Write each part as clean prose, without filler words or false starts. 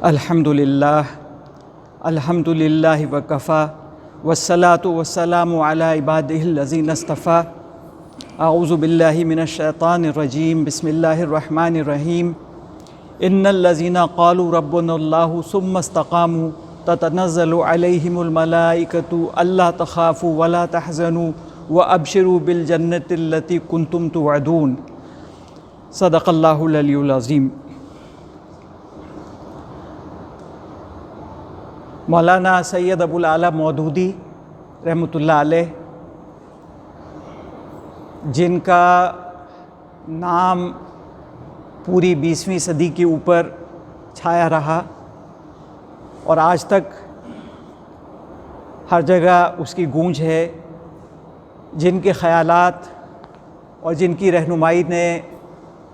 الحمدللہ وکفا والصلاة والسلام علی عبادہ الذین اصطفیٰ اعوذ باللہ من الشیطان الرجیم بسم اللہ الرحمن الرحیم ان الذین قالوا ربنا اللہ ثم استقاموا تتنزل علیہم الملائکۃ الا تخافوا ولا تحزنوا وابشروا بالجنۃ التی کنتم توعدون۔ صدق اللہ العلی العظیم۔ مولانا سید ابو الاعلیٰ مودودی رحمۃ اللہ علیہ، جن کا نام پوری 20ویں صدی کے اوپر چھایا رہا اور آج تک ہر جگہ اس کی گونج ہے، جن کے خیالات اور جن کی رہنمائی نے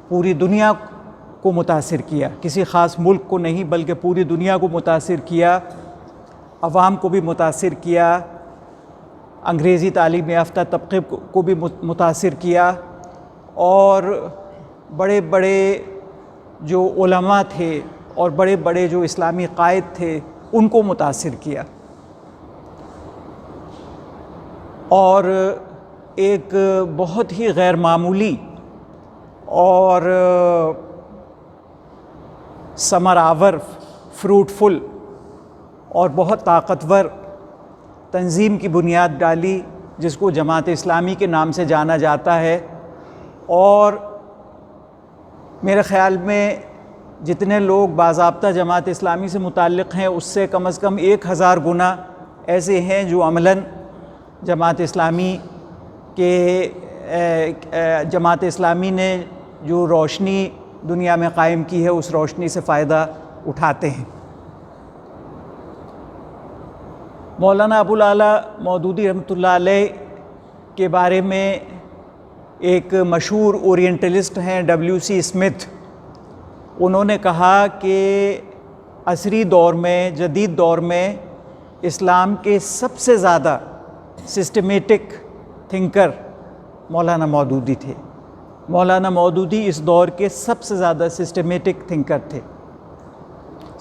پوری دنیا کو متاثر کیا، کسی خاص ملک کو نہیں بلکہ پوری دنیا کو متاثر کیا، عوام کو بھی متاثر کیا، انگریزی تعلیم یافتہ طبقے کو بھی متاثر کیا، اور بڑے بڑے جو علماء تھے اور بڑے بڑے جو اسلامی قائد تھے ان کو متاثر کیا۔ اور ایک بہت ہی غیر معمولی اور ثمر آور، فروٹفل اور بہت طاقتور تنظیم کی بنیاد ڈالی، جس کو جماعت اسلامی کے نام سے جانا جاتا ہے۔ اور میرے خیال میں جتنے لوگ باضابطہ جماعت اسلامی سے متعلق ہیں اس سے کم از کم 1000 گنا ایسے ہیں جو عملاً جماعت اسلامی نے جو روشنی دنیا میں قائم کی ہے اس روشنی سے فائدہ اٹھاتے ہیں۔ مولانا ابو الاعلیٰ مودودی رحمۃ اللہ علیہ کے بارے میں ایک مشہور اورینٹلسٹ ہیں WC اسمتھ، انہوں نے کہا کہ عصری دور میں، جدید دور میں اسلام کے سب سے زیادہ سسٹمیٹک تھنکر مولانا مودودی تھے۔ مولانا مودودی اس دور کے سب سے زیادہ سسٹمیٹک تھنکر تھے۔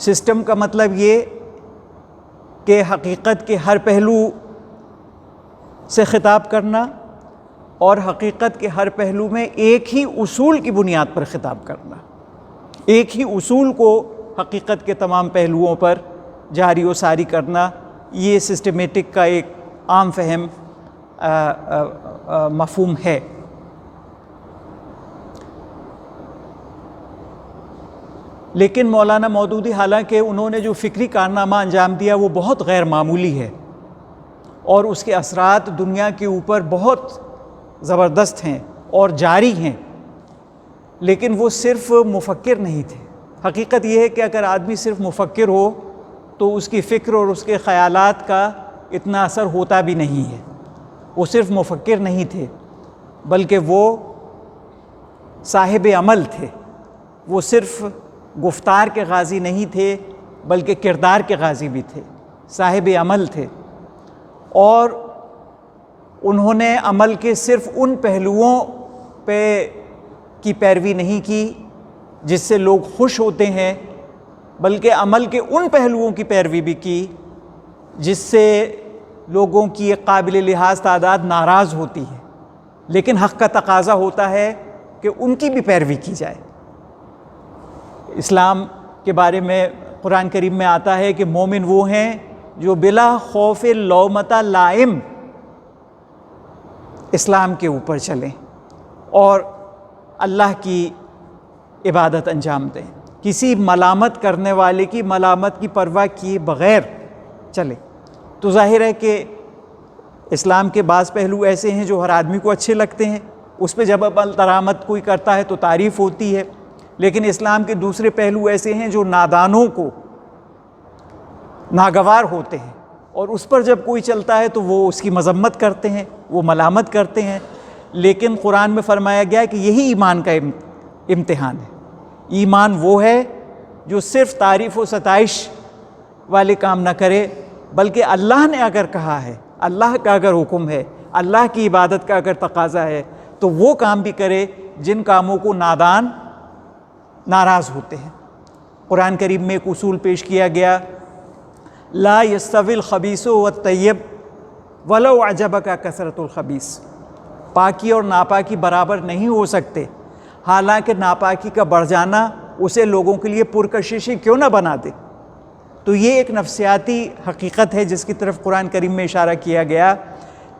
سسٹم کا مطلب یہ کہ حقیقت کے ہر پہلو سے خطاب کرنا اور حقیقت کے ہر پہلو میں ایک ہی اصول کی بنیاد پر خطاب کرنا، ایک ہی اصول کو حقیقت کے تمام پہلوؤں پر جاری و ساری کرنا، یہ سسٹمیٹک کا ایک عام فہم مفہوم ہے۔ لیکن مولانا مودودی حالانکہ انہوں نے جو فکری کارنامہ انجام دیا وہ بہت غیر معمولی ہے اور اس کے اثرات دنیا کے اوپر بہت زبردست ہیں اور جاری ہیں، لیکن وہ صرف مفکر نہیں تھے۔ حقیقت یہ ہے کہ اگر آدمی صرف مفکر ہو تو اس کی فکر اور اس کے خیالات کا اتنا اثر ہوتا بھی نہیں ہے۔ وہ صرف مفکر نہیں تھے بلکہ وہ صاحب عمل تھے۔ وہ صرف گفتار کے غازی نہیں تھے بلکہ کردار کے غازی بھی تھے، صاحب عمل تھے، اور انہوں نے عمل کے صرف ان پہلوؤں کی پیروی نہیں کی جس سے لوگ خوش ہوتے ہیں، بلکہ عمل کے ان پہلوؤں کی پیروی بھی کی جس سے لوگوں کی ایک قابل لحاظ تعداد ناراض ہوتی ہے، لیکن حق کا تقاضا ہوتا ہے کہ ان کی بھی پیروی کی جائے۔ اسلام کے بارے میں قرآن کریم میں آتا ہے کہ مومن وہ ہیں جو بلا خوف لومۃ لائم اسلام کے اوپر چلیں اور اللہ کی عبادت انجام دیں، کسی ملامت کرنے والے کی ملامت کی پرواہ کیے بغیر چلیں۔ تو ظاہر ہے کہ اسلام کے بعض پہلو ایسے ہیں جو ہر آدمی کو اچھے لگتے ہیں، اس پہ جب عمل درآمد کوئی کرتا ہے تو تعریف ہوتی ہے، لیکن اسلام کے دوسرے پہلو ایسے ہیں جو نادانوں کو ناگوار ہوتے ہیں، اور اس پر جب کوئی چلتا ہے تو وہ اس کی مذمت کرتے ہیں، وہ ملامت کرتے ہیں۔ لیکن قرآن میں فرمایا گیا ہے کہ یہی ایمان کا امتحان ہے۔ ایمان وہ ہے جو صرف تعریف و ستائش والے کام نہ کرے، بلکہ اللہ نے اگر کہا ہے، اللہ کا اگر حکم ہے، اللہ کی عبادت کا اگر تقاضا ہے تو وہ کام بھی کرے جن کاموں کو نادان ناراض ہوتے ہیں۔ قرآن کریم میں ایک اصول پیش کیا گیا، لا یستوی الخبیث والطیب ولو اعجبک کثرت الخبیث، پاکی اور ناپاکی برابر نہیں ہو سکتے، حالانکہ ناپاکی کا بڑھ جانا اسے لوگوں کے لیے پرکششی کیوں نہ بنا دے۔ تو یہ ایک نفسیاتی حقیقت ہے جس کی طرف قرآن کریم میں اشارہ کیا گیا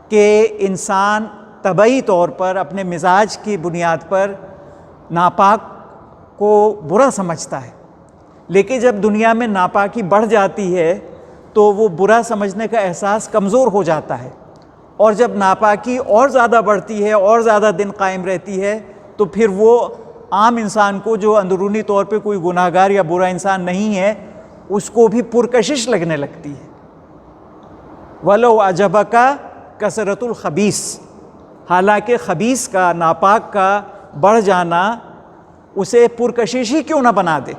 کہ انسان طبعی طور پر اپنے مزاج کی بنیاد پر ناپاک کو برا سمجھتا ہے، لیکن جب دنیا میں ناپاکی بڑھ جاتی ہے تو وہ برا سمجھنے کا احساس کمزور ہو جاتا ہے، اور جب ناپاکی اور زیادہ بڑھتی ہے اور زیادہ دن قائم رہتی ہے تو پھر وہ عام انسان کو جو اندرونی طور پہ کوئی گناہ گار یا برا انسان نہیں ہے اس کو بھی پرکشش لگنے لگتی ہے۔ وَلَوْ أَعْجَبَكَ کثرت الخبیث، حالانکہ خبیث کا، ناپاک کا بڑھ جانا اسے پرکشش ہی کیوں نہ بنا دے،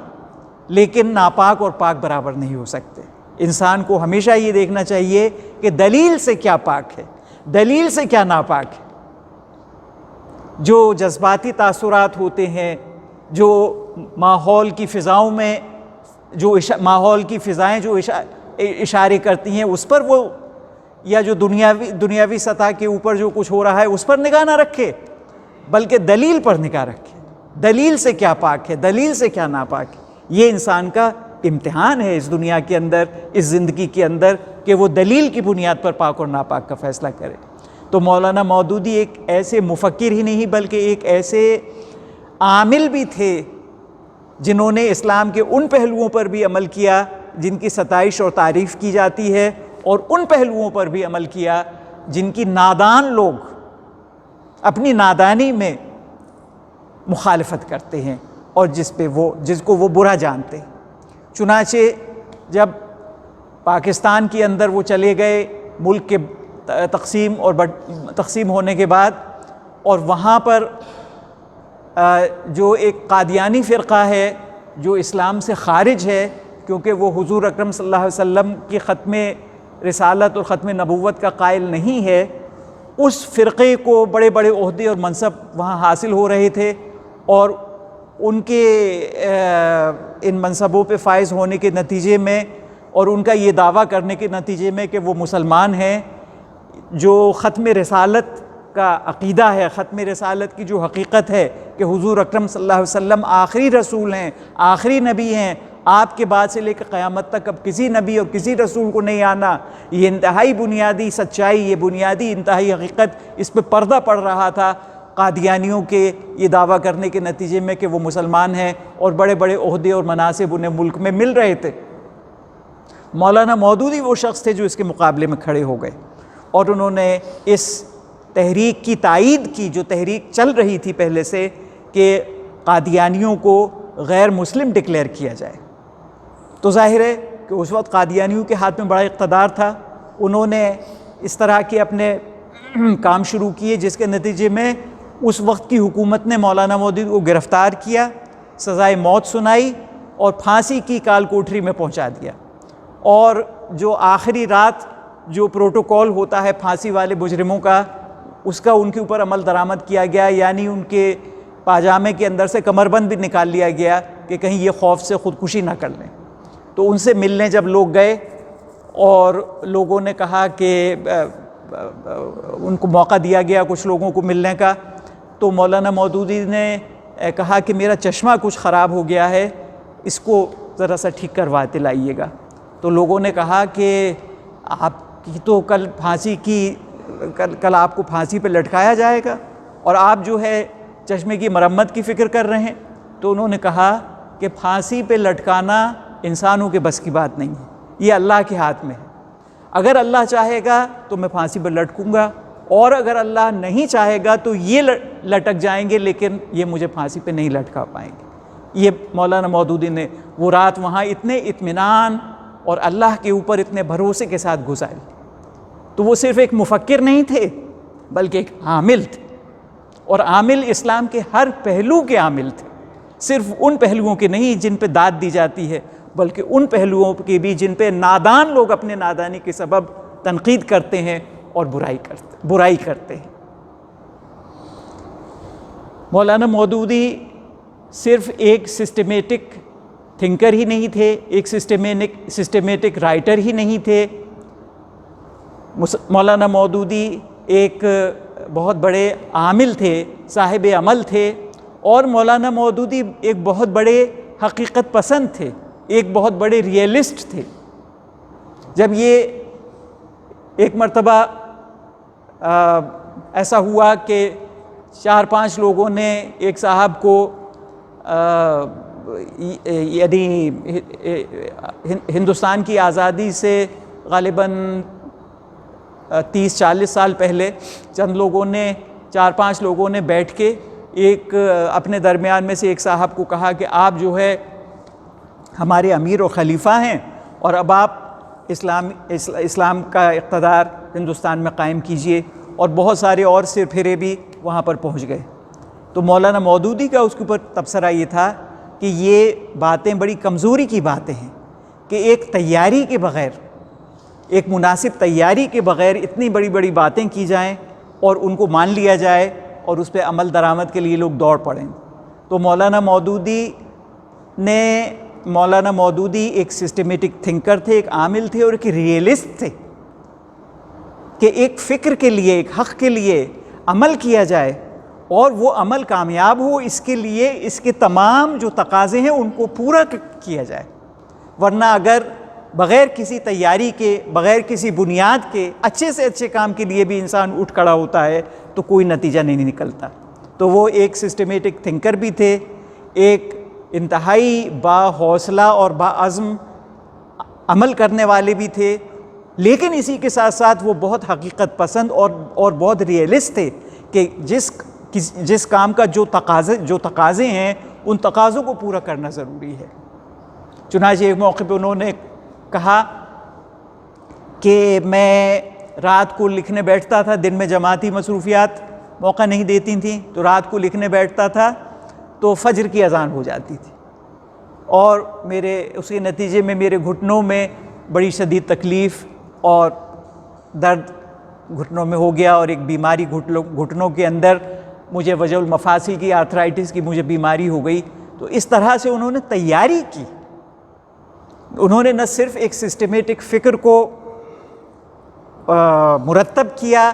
لیکن ناپاک اور پاک برابر نہیں ہو سکتے۔ انسان کو ہمیشہ یہ دیکھنا چاہیے کہ دلیل سے کیا پاک ہے، دلیل سے کیا ناپاک ہے۔ جو جذباتی تاثرات ہوتے ہیں، جو ماحول کی فضاؤں میں جو ماحول کی فضائیں جو اشارے کرتی ہیں اس پر وہ، یا جو دنیاوی سطح کے اوپر جو کچھ ہو رہا ہے اس پر نگاہ نہ رکھے، بلکہ دلیل پر نگاہ رکھے، دلیل سے کیا پاک ہے، دلیل سے کیا ناپاک ہے۔ یہ انسان کا امتحان ہے اس دنیا کے اندر، اس زندگی کے اندر، کہ وہ دلیل کی بنیاد پر پاک اور ناپاک کا فیصلہ کرے۔ تو مولانا مودودی ایک ایسے مفکر ہی نہیں بلکہ ایک ایسے عامل بھی تھے جنہوں نے اسلام کے ان پہلوؤں پر بھی عمل کیا جن کی ستائش اور تعریف کی جاتی ہے، اور ان پہلوؤں پر بھی عمل کیا جن کی نادان لوگ اپنی نادانی میں مخالفت کرتے ہیں اور جس کو وہ برا جانتے ہیں۔ چنانچہ جب پاکستان کے اندر وہ چلے گئے ملک کے تقسیم ہونے کے بعد، اور وہاں پر جو ایک قادیانی فرقہ ہے جو اسلام سے خارج ہے، کیونکہ وہ حضور اکرم صلی اللہ علیہ وسلم کی ختم رسالت اور ختم نبوت کا قائل نہیں ہے، اس فرقے کو بڑے بڑے عہدے اور منصب وہاں حاصل ہو رہے تھے، اور ان کے ان منصبوں پہ فائز ہونے کے نتیجے میں اور ان کا یہ دعویٰ کرنے کے نتیجے میں کہ وہ مسلمان ہیں، جو ختم رسالت کا عقیدہ ہے، ختم رسالت کی جو حقیقت ہے کہ حضور اکرم صلی اللہ علیہ وسلم آخری رسول ہیں، آخری نبی ہیں، آپ کے بعد سے لے کے قیامت تک اب کسی نبی اور کسی رسول کو نہیں آنا، یہ انتہائی بنیادی سچائی، یہ بنیادی انتہائی حقیقت، اس پہ پردہ پڑ رہا تھا قادیانیوں کے یہ دعویٰ کرنے کے نتیجے میں کہ وہ مسلمان ہیں، اور بڑے بڑے عہدے اور مناصب انہیں ملک میں مل رہے تھے۔ مولانا مودودی وہ شخص تھے جو اس کے مقابلے میں کھڑے ہو گئے، اور انہوں نے اس تحریک کی تائید کی جو تحریک چل رہی تھی پہلے سے، کہ قادیانیوں کو غیر مسلم ڈکلیئر کیا جائے۔ تو ظاہر ہے کہ اس وقت قادیانیوں کے ہاتھ میں بڑا اقتدار تھا، انہوں نے اس طرح کے اپنے کام شروع کیے جس کے نتیجے میں اس وقت کی حکومت نے مولانا مودودی کو گرفتار کیا، سزائے موت سنائی اور پھانسی کی کال کوٹری میں پہنچا دیا، اور جو آخری رات جو پروٹوکول ہوتا ہے پھانسی والے مجرموں کا، اس کا ان کے اوپر عمل درآمد کیا گیا، یعنی ان کے پاجامے کے اندر سے کمر بند بھی نکال لیا گیا کہ کہیں یہ خوف سے خودکشی نہ کر لیں۔ تو ان سے ملنے جب لوگ گئے اور لوگوں نے کہا کہ ان کو موقع دیا گیا کچھ لوگوں کو ملنے کا، تو مولانا مودودی نے کہا کہ میرا چشمہ کچھ خراب ہو گیا ہے، اس کو ذرا سا ٹھیک کرواتے لائیے گا۔ تو لوگوں نے کہا کہ آپ کی تو کل آپ کو پھانسی پہ لٹکایا جائے گا، اور آپ جو ہے چشمے کی مرمت کی فکر کر رہے ہیں۔ تو انہوں نے کہا کہ پھانسی پہ لٹکانا انسانوں کے بس کی بات نہیں ہے، یہ اللہ کے ہاتھ میں ہے، اگر اللہ چاہے گا تو میں پھانسی پہ لٹکوں گا، اور اگر اللہ نہیں چاہے گا تو یہ لٹک جائیں گے، لیکن یہ مجھے پھانسی پہ نہیں لٹکا پائیں گے۔ یہ مولانا مودودی نے وہ رات وہاں اتنے اطمینان اور اللہ کے اوپر اتنے بھروسے کے ساتھ گزاری۔ تو وہ صرف ایک مفکر نہیں تھے بلکہ ایک عامل تھے، اور عامل اسلام کے ہر پہلو کے عامل تھے، صرف ان پہلوؤں کے نہیں جن پہ داد دی جاتی ہے، بلکہ ان پہلوؤں کے بھی جن پہ نادان لوگ اپنے نادانی کے سبب تنقید کرتے ہیں اور برائی کرتے ہیں۔ مولانا مودودی صرف ایک سسٹمیٹک تھنکر ہی نہیں تھے، ایک سسٹمیٹک رائٹر ہی نہیں تھے۔ مولانا مودودی ایک بہت بڑے عامل تھے، صاحب عمل تھے، اور مولانا مودودی ایک بہت بڑے حقیقت پسند تھے، ایک بہت بڑے ریئلسٹ تھے۔ جب یہ ایک مرتبہ ایسا ہوا کہ 4-5 لوگوں نے ایک صاحب کو یعنی ہندوستان کی آزادی سے غالباً 30-40 سال پہلے چند لوگوں نے 4-5 لوگوں نے بیٹھ کے ایک اپنے درمیان میں سے ایک صاحب کو کہا کہ آپ جو ہے ہمارے امیر و خلیفہ ہیں، اور اب آپ اسلام کا اقتدار ہندوستان میں قائم کیجئے، اور بہت سارے اور سر پھرے بھی وہاں پر پہنچ گئے۔ تو مولانا مودودی کا اس کے اوپر تبصرہ یہ تھا کہ یہ باتیں بڑی کمزوری کی باتیں ہیں کہ ایک تیاری کے بغیر، ایک مناسب تیاری کے بغیر اتنی بڑی بڑی باتیں کی جائیں اور ان کو مان لیا جائے اور اس پہ عمل درآمد کے لیے لوگ دوڑ پڑیں۔ تو مولانا مودودی ایک سسٹمیٹک تھنکر تھے، ایک عامل تھے اور ایک ریئلسٹ تھے کہ ایک فکر کے لیے، ایک حق کے لیے عمل کیا جائے اور وہ عمل کامیاب ہو، اس کے لیے اس کے تمام جو تقاضے ہیں ان کو پورا کیا جائے۔ ورنہ اگر بغیر کسی تیاری کے، بغیر کسی بنیاد کے اچھے سے اچھے کام کے لیے بھی انسان اٹھ کھڑا ہوتا ہے تو کوئی نتیجہ نہیں نکلتا۔ تو وہ ایک سسٹمیٹک تھنکر بھی تھے، ایک انتہائی با حوصلہ اور با عزم عمل کرنے والے بھی تھے، لیکن اسی کے ساتھ ساتھ وہ بہت حقیقت پسند اور بہت ریئلسٹ تھے کہ جس کام کا جو تقاضے ہیں ان تقاضوں کو پورا کرنا ضروری ہے۔ چنانچہ ایک موقع پہ انہوں نے کہا کہ میں رات کو لکھنے بیٹھتا تھا، دن میں جماعتی مصروفیات موقع نہیں دیتی تھیں، تو رات کو لکھنے بیٹھتا تھا تو فجر کی اذان ہو جاتی تھی، اور اس کے نتیجے میں میرے گھٹنوں میں بڑی شدید تکلیف اور درد گھٹنوں میں ہو گیا، اور ایک بیماری گھٹنوں کے اندر مجھے وجع المفاصل کی، آرتھرائٹس کی مجھے بیماری ہو گئی۔ تو اس طرح سے انہوں نے تیاری کی، انہوں نے نہ صرف ایک سسٹمیٹک فکر کو مرتب کیا،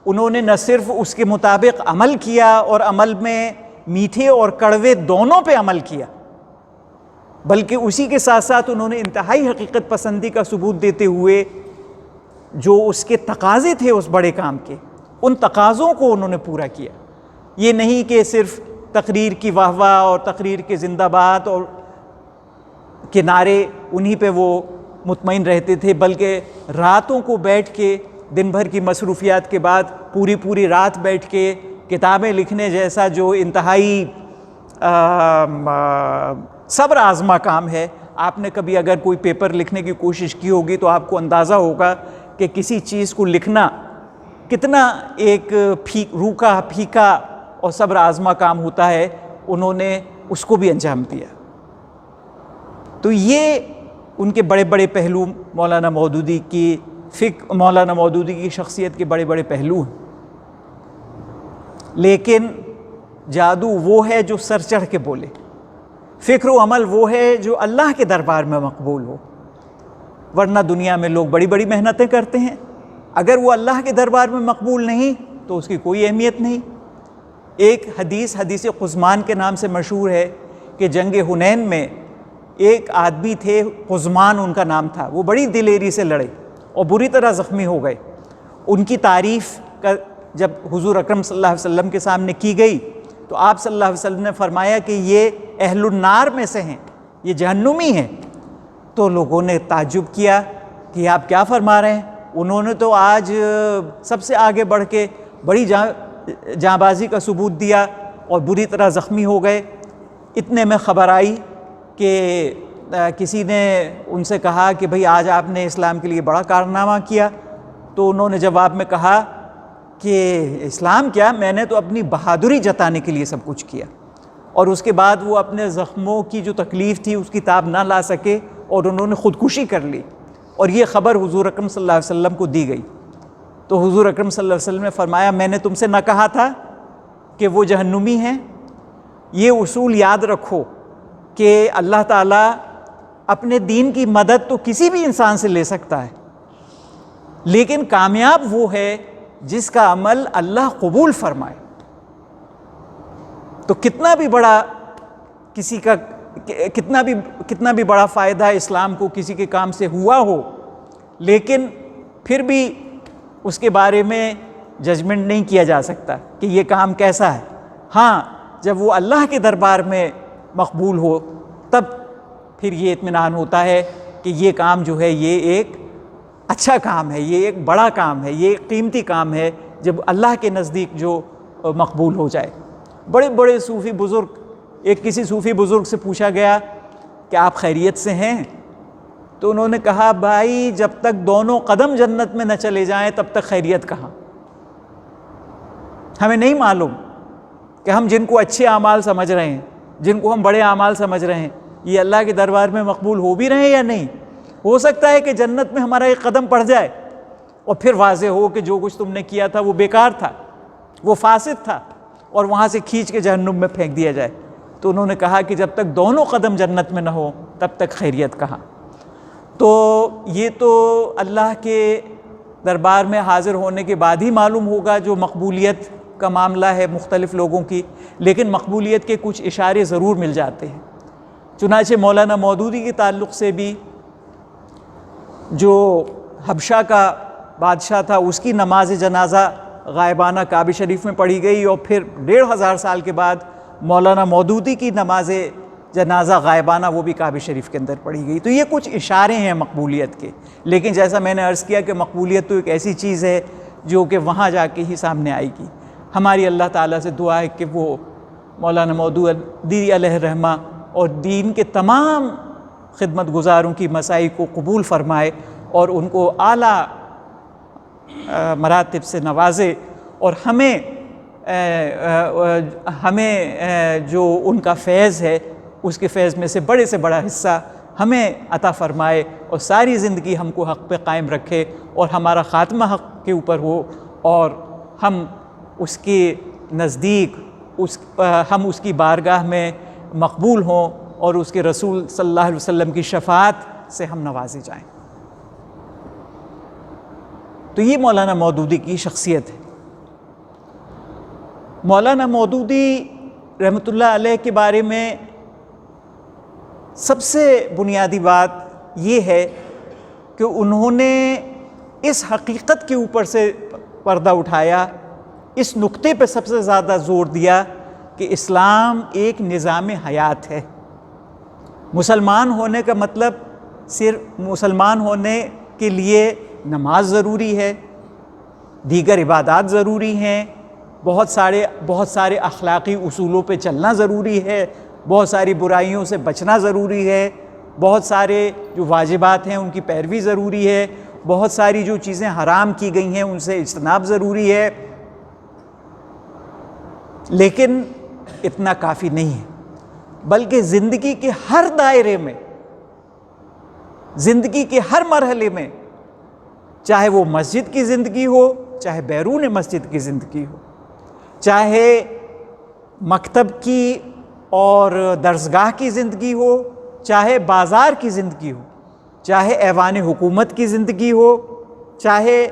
انہوں نے نہ صرف اس کے مطابق عمل کیا اور عمل میں میٹھے اور کڑوے دونوں پہ عمل کیا، بلکہ اسی کے ساتھ ساتھ انہوں نے انتہائی حقیقت پسندی کا ثبوت دیتے ہوئے جو اس کے تقاضے تھے اس بڑے کام کے، ان تقاضوں کو انہوں نے پورا کیا۔ یہ نہیں کہ صرف تقریر کی واہ واہ اور تقریر کے زندہ باد اور کے نعرے انہی پہ وہ مطمئن رہتے تھے، بلکہ راتوں کو بیٹھ کے دن بھر کی مصروفیات کے بعد پوری رات بیٹھ کے کتابیں لکھنے جیسا جو انتہائی صبر آزما کام ہے۔ آپ نے کبھی اگر کوئی پیپر لکھنے کی کوشش کی ہوگی تو آپ کو اندازہ ہوگا کہ کسی چیز کو لکھنا کتنا ایک روکھا پھیکا اور صبر آزما کام ہوتا ہے، انہوں نے اس کو بھی انجام دیا۔ تو یہ ان کے بڑے بڑے پہلو مولانا مودودی کی شخصیت کے بڑے بڑے پہلو ہیں۔ لیکن جادو وہ ہے جو سر چڑھ کے بولے، فکر و عمل وہ ہے جو اللہ کے دربار میں مقبول ہو۔ ورنہ دنیا میں لوگ بڑی بڑی محنتیں کرتے ہیں، اگر وہ اللہ کے دربار میں مقبول نہیں تو اس کی کوئی اہمیت نہیں۔ ایک حدیث قزمان کے نام سے مشہور ہے کہ جنگ حنین میں ایک آدمی تھے، قزمان ان کا نام تھا، وہ بڑی دلیری سے لڑے اور بری طرح زخمی ہو گئے۔ ان کی تعریف جب حضور اکرم صلی اللہ علیہ وسلم کے سامنے کی گئی تو آپ صلی اللہ علیہ وسلم نے فرمایا کہ یہ اہل النار میں سے ہیں، یہ جہنمی ہیں۔ تو لوگوں نے تعجب کیا کہ آپ کیا فرما رہے ہیں؟ انہوں نے تو آج سب سے آگے بڑھ کے بڑی جاں بازی کا ثبوت دیا اور بری طرح زخمی ہو گئے۔ اتنے میں خبر آئی کہ کسی نے ان سے کہا کہ بھئی آج آپ نے اسلام کے لیے بڑا کارنامہ کیا۔ تو انہوں نے جواب میں کہا کہ اسلام کیا، میں نے تو اپنی بہادری جتانے کے لیے سب کچھ کیا۔ اور اس کے بعد وہ اپنے زخموں کی جو تکلیف تھی اس کی تاب نہ لا سکے اور انہوں نے خودکشی کر لی، اور یہ خبر حضور اکرم صلی اللہ علیہ وسلم کو دی گئی۔ تو حضور اکرم صلی اللہ علیہ وسلم نے فرمایا میں نے تم سے نہ کہا تھا کہ وہ جہنمی ہیں؟ یہ اصول یاد رکھو کہ اللہ تعالیٰ اپنے دین کی مدد تو کسی بھی انسان سے لے سکتا ہے، لیکن کامیاب وہ ہے جس کا عمل اللہ قبول فرمائے۔ تو کتنا بھی بڑا کسی کا کتنا بھی بڑا فائدہ اسلام کو کسی کے کام سے ہوا ہو، لیکن پھر بھی اس کے بارے میں ججمنٹ نہیں کیا جا سکتا کہ یہ کام کیسا ہے۔ ہاں، جب وہ اللہ کے دربار میں مقبول ہو تب پھر یہ اطمینان ہوتا ہے کہ یہ کام جو ہے یہ ایک اچھا کام ہے، یہ ایک بڑا کام ہے، یہ ایک قیمتی کام ہے جب اللہ کے نزدیک جو مقبول ہو جائے۔ بڑے بڑے صوفی بزرگ، کسی صوفی بزرگ سے پوچھا گیا کہ آپ خیریت سے ہیں؟ تو انہوں نے کہا بھائی جب تک دونوں قدم جنت میں نہ چلے جائیں تب تک خیریت کہاں؟ ہمیں نہیں معلوم کہ ہم جن کو اچھے اعمال سمجھ رہے ہیں، جن کو ہم بڑے اعمال سمجھ رہے ہیں، یہ اللہ کے دربار میں مقبول ہو بھی رہے ہیں یا نہیں۔ ہو سکتا ہے کہ جنت میں ہمارا ایک قدم پڑ جائے اور پھر واضح ہو کہ جو کچھ تم نے کیا تھا وہ بیکار تھا، وہ فاسد تھا، اور وہاں سے کھینچ کے جہنم میں پھینک دیا جائے۔ تو انہوں نے کہا کہ جب تک دونوں قدم جنت میں نہ ہو تب تک خیریت کہاں۔ تو یہ تو اللہ کے دربار میں حاضر ہونے کے بعد ہی معلوم ہوگا جو مقبولیت کا معاملہ ہے مختلف لوگوں کی، لیکن مقبولیت کے کچھ اشارے ضرور مل جاتے ہیں۔ چنانچہ مولانا مودودی کے تعلق سے بھی، جو حبشہ کا بادشاہ تھا، اس کی نماز جنازہ غائبانہ کعبہ شریف میں پڑھی گئی، اور پھر 1500 سال کے بعد مولانا مودودی کی نماز جنازہ غائبانہ وہ بھی کعبہ شریف کے اندر پڑھی گئی۔ تو یہ کچھ اشارے ہیں مقبولیت کے، لیکن جیسا میں نے عرض کیا کہ مقبولیت تو ایک ایسی چیز ہے جو کہ وہاں جا کے ہی سامنے آئے گی۔ ہماری اللہ تعالیٰ سے دعا ہے کہ وہ مولانا مودودی علیہ الرحمہ اور دین کے تمام خدمت گزاروں کی مساعی کو قبول فرمائے اور ان کو اعلیٰ مراتب سے نوازے، اور ہمیں جو ان کا فیض ہے اس کے فیض میں سے بڑا حصہ ہمیں عطا فرمائے، اور ساری زندگی ہم کو حق پہ قائم رکھے اور ہمارا خاتمہ حق کے اوپر ہو، اور ہم اس کے نزدیک ہم اس کی بارگاہ میں مقبول ہوں اور اس کے رسول صلی اللہ علیہ وسلم کی شفاعت سے ہم نوازے جائیں۔ تو یہ مولانا مودودی کی شخصیت ہے۔ مولانا مودودی رحمۃ اللہ علیہ کے بارے میں سب سے بنیادی بات یہ ہے کہ انہوں نے اس حقیقت کے اوپر سے پردہ اٹھایا، اس نقطے پہ سب سے زیادہ زور دیا کہ اسلام ایک نظام حیات ہے۔ مسلمان ہونے کا مطلب صرف مسلمان ہونے کے لیے نماز ضروری ہے، دیگر عبادات ضروری ہیں، بہت سارے اخلاقی اصولوں پہ چلنا ضروری ہے، بہت ساری برائیوں سے بچنا ضروری ہے، بہت سارے جو واجبات ہیں ان کی پیروی ضروری ہے، بہت ساری جو چیزیں حرام کی گئی ہیں ان سے اجتناب ضروری ہے۔ لیکن اتنا کافی نہیں ہے، بلکہ زندگی کے ہر دائرے میں، زندگی کے ہر مرحلے میں، چاہے وہ مسجد کی زندگی ہو، چاہے بیرون مسجد کی زندگی ہو، چاہے مکتب کی اور درسگاہ کی زندگی ہو، چاہے بازار کی زندگی ہو، چاہے ایوان حکومت کی زندگی ہو، چاہے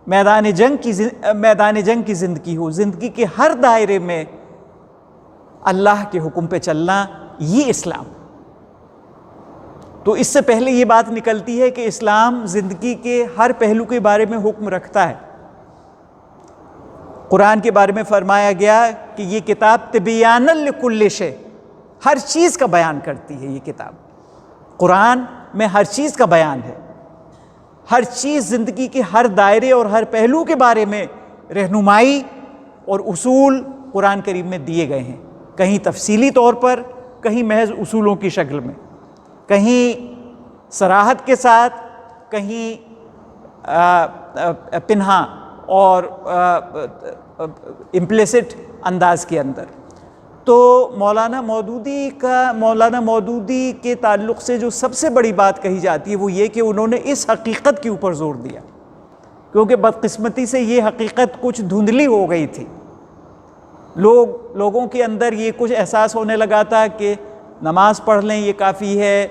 میدان جنگ کی زندگی ہو، زندگی کے ہر دائرے میں اللہ کے حکم پہ چلنا، یہ اسلام۔ تو اس سے پہلے یہ بات نکلتی ہے کہ اسلام زندگی کے ہر پہلو کے بارے میں حکم رکھتا ہے۔ قرآن کے بارے میں فرمایا گیا کہ یہ کتاب تبیانا لکل شیء، ہر چیز کا بیان کرتی ہے۔ یہ کتاب قرآن میں ہر چیز کا بیان ہے، ہر چیز زندگی کے ہر دائرے اور ہر پہلو کے بارے میں رہنمائی اور اصول قرآن کریم میں دیے گئے ہیں، کہیں تفصیلی طور پر، کہیں محض اصولوں کی شکل میں، کہیں صراحت کے ساتھ، کہیں پنہا اور امپلیسٹ انداز کے اندر۔ تو مولانا مودودی کے تعلق سے جو سب سے بڑی بات کہی جاتی ہے وہ یہ کہ انہوں نے اس حقیقت کے اوپر زور دیا، کیونکہ بدقسمتی سے یہ حقیقت کچھ دھندلی ہو گئی تھی۔ لوگوں کے اندر یہ کچھ احساس ہونے لگا تھا کہ نماز پڑھ لیں یہ کافی ہے،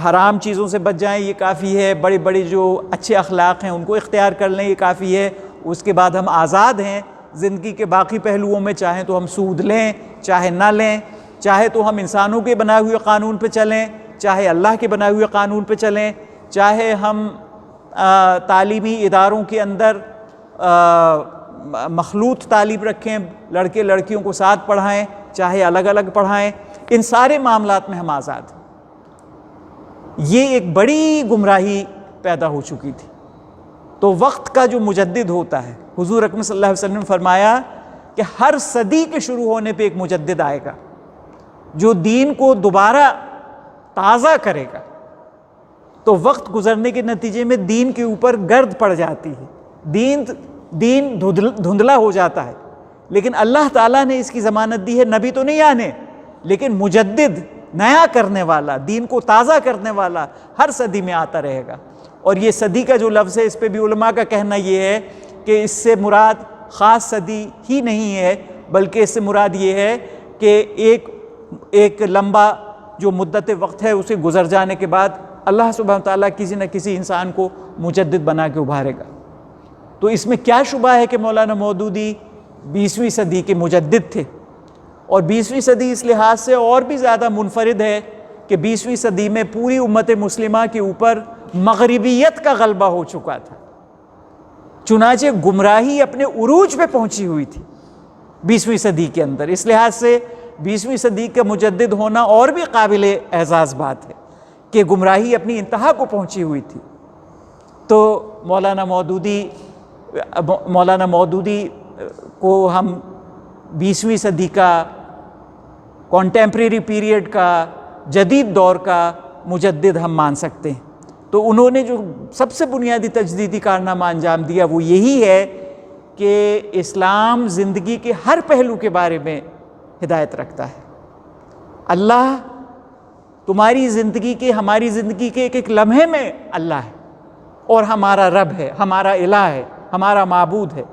حرام چیزوں سے بچ جائیں یہ کافی ہے، بڑے بڑے جو اچھے اخلاق ہیں ان کو اختیار کر لیں یہ کافی ہے، اس کے بعد ہم آزاد ہیں زندگی کے باقی پہلوؤں میں، چاہیں تو ہم سود لیں چاہے نہ لیں، چاہے تو ہم انسانوں کے بنائے ہوئے قانون پہ چلیں چاہے اللہ کے بنائے ہوئے قانون پہ چلیں، چاہے ہم تعلیمی اداروں کے اندر مخلوط تعلیم رکھیں، لڑکے لڑکیوں کو ساتھ پڑھائیں چاہے الگ الگ پڑھائیں، ان سارے معاملات میں ہم آزاد ہیں۔ یہ ایک بڑی گمراہی پیدا ہو چکی تھی۔ تو وقت کا جو مجدد ہوتا ہے، حضور اکرم صلی اللہ علیہ وسلم نے فرمایا کہ ہر صدی کے شروع ہونے پہ ایک مجدد آئے گا جو دین کو دوبارہ تازہ کرے گا۔ تو وقت گزرنے کے نتیجے میں دین کے اوپر گرد پڑ جاتی ہے، دین دھندلا ہو جاتا ہے، لیکن اللہ تعالیٰ نے اس کی ضمانت دی ہے نبی تو نہیں آنے، لیکن مجدد، نیا کرنے والا، دین کو تازہ کرنے والا ہر صدی میں آتا رہے گا۔ اور یہ صدی کا جو لفظ ہے اس پہ بھی علماء کا کہنا یہ ہے کہ اس سے مراد خاص صدی ہی نہیں ہے، بلکہ اس سے مراد یہ ہے کہ ایک لمبا جو مدت وقت ہے اسے گزر جانے کے بعد اللہ سبحانہ وتعالیٰ کسی نہ کسی انسان کو مجدد بنا کے ابھارے گا۔ تو اس میں کیا شبہ ہے کہ مولانا مودودی 20ویں صدی کے مجدد تھے، اور 20ویں صدی اس لحاظ سے اور بھی زیادہ منفرد ہے کہ 20ویں صدی میں پوری امت مسلمہ کے اوپر مغربیت کا غلبہ ہو چکا تھا، چنانچہ گمراہی اپنے عروج پہ پہنچی ہوئی تھی 20ویں صدی کے اندر۔ اس لحاظ سے 20ویں صدی کا مجدد ہونا اور بھی قابل اعزاز بات ہے کہ گمراہی اپنی انتہا کو پہنچی ہوئی تھی۔ تو مولانا مودودی کو ہم 20ویں صدی کا، کانٹیمپریری پیریڈ کا، جدید دور کا مجدد ہم مان سکتے ہیں۔ تو انہوں نے جو سب سے بنیادی تجدیدی کارنامہ انجام دیا وہ یہی ہے کہ اسلام زندگی کے ہر پہلو کے بارے میں ہدایت رکھتا ہے۔ اللہ تمہاری زندگی کے، ہماری زندگی کے ایک ایک لمحے میں اللہ ہے، اور ہمارا رب ہے، ہمارا الہ ہے، ہمارا معبود ہے۔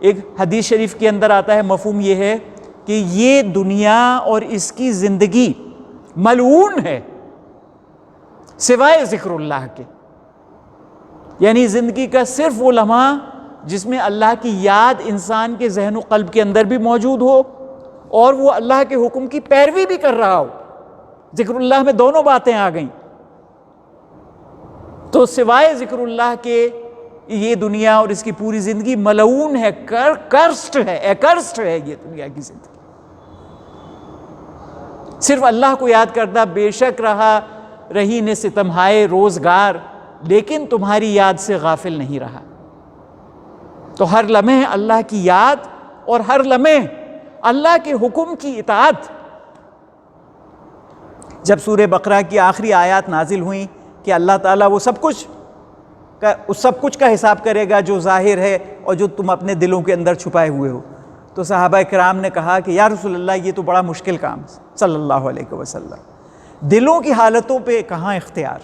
ایک حدیث شریف کے اندر آتا ہے، مفہوم یہ ہے کہ یہ دنیا اور اس کی زندگی ملعون ہے سوائے ذکر اللہ کے، یعنی زندگی کا صرف وہ لمحہ جس میں اللہ کی یاد انسان کے ذہن و قلب کے اندر بھی موجود ہو اور وہ اللہ کے حکم کی پیروی بھی کر رہا ہو۔ ذکر اللہ میں دونوں باتیں آ گئیں۔ تو سوائے ذکر اللہ کے یہ دنیا اور اس کی پوری زندگی ملعون ہے، کرسٹ ہے، ایکرسٹ ہے یہ دنیا کی زندگی۔ صرف اللہ کو یاد کرتا بے شک رہی نے ستمہائے روزگار، لیکن تمہاری یاد سے غافل نہیں رہا۔ تو ہر لمحے اللہ کی یاد اور ہر لمحے اللہ کے حکم کی اطاعت۔ جب سورہ بقرہ کی آخری آیات نازل ہوئیں کہ اللہ تعالیٰ وہ سب کچھ کا حساب کرے گا جو ظاہر ہے اور جو تم اپنے دلوں کے اندر چھپائے ہوئے ہو، تو صحابہ کرام نے کہا کہ یا رسول اللہ یہ تو بڑا مشکل کام ہے صلی اللہ علیہ وسلم، دلوں کی حالتوں پہ کہاں اختیار۔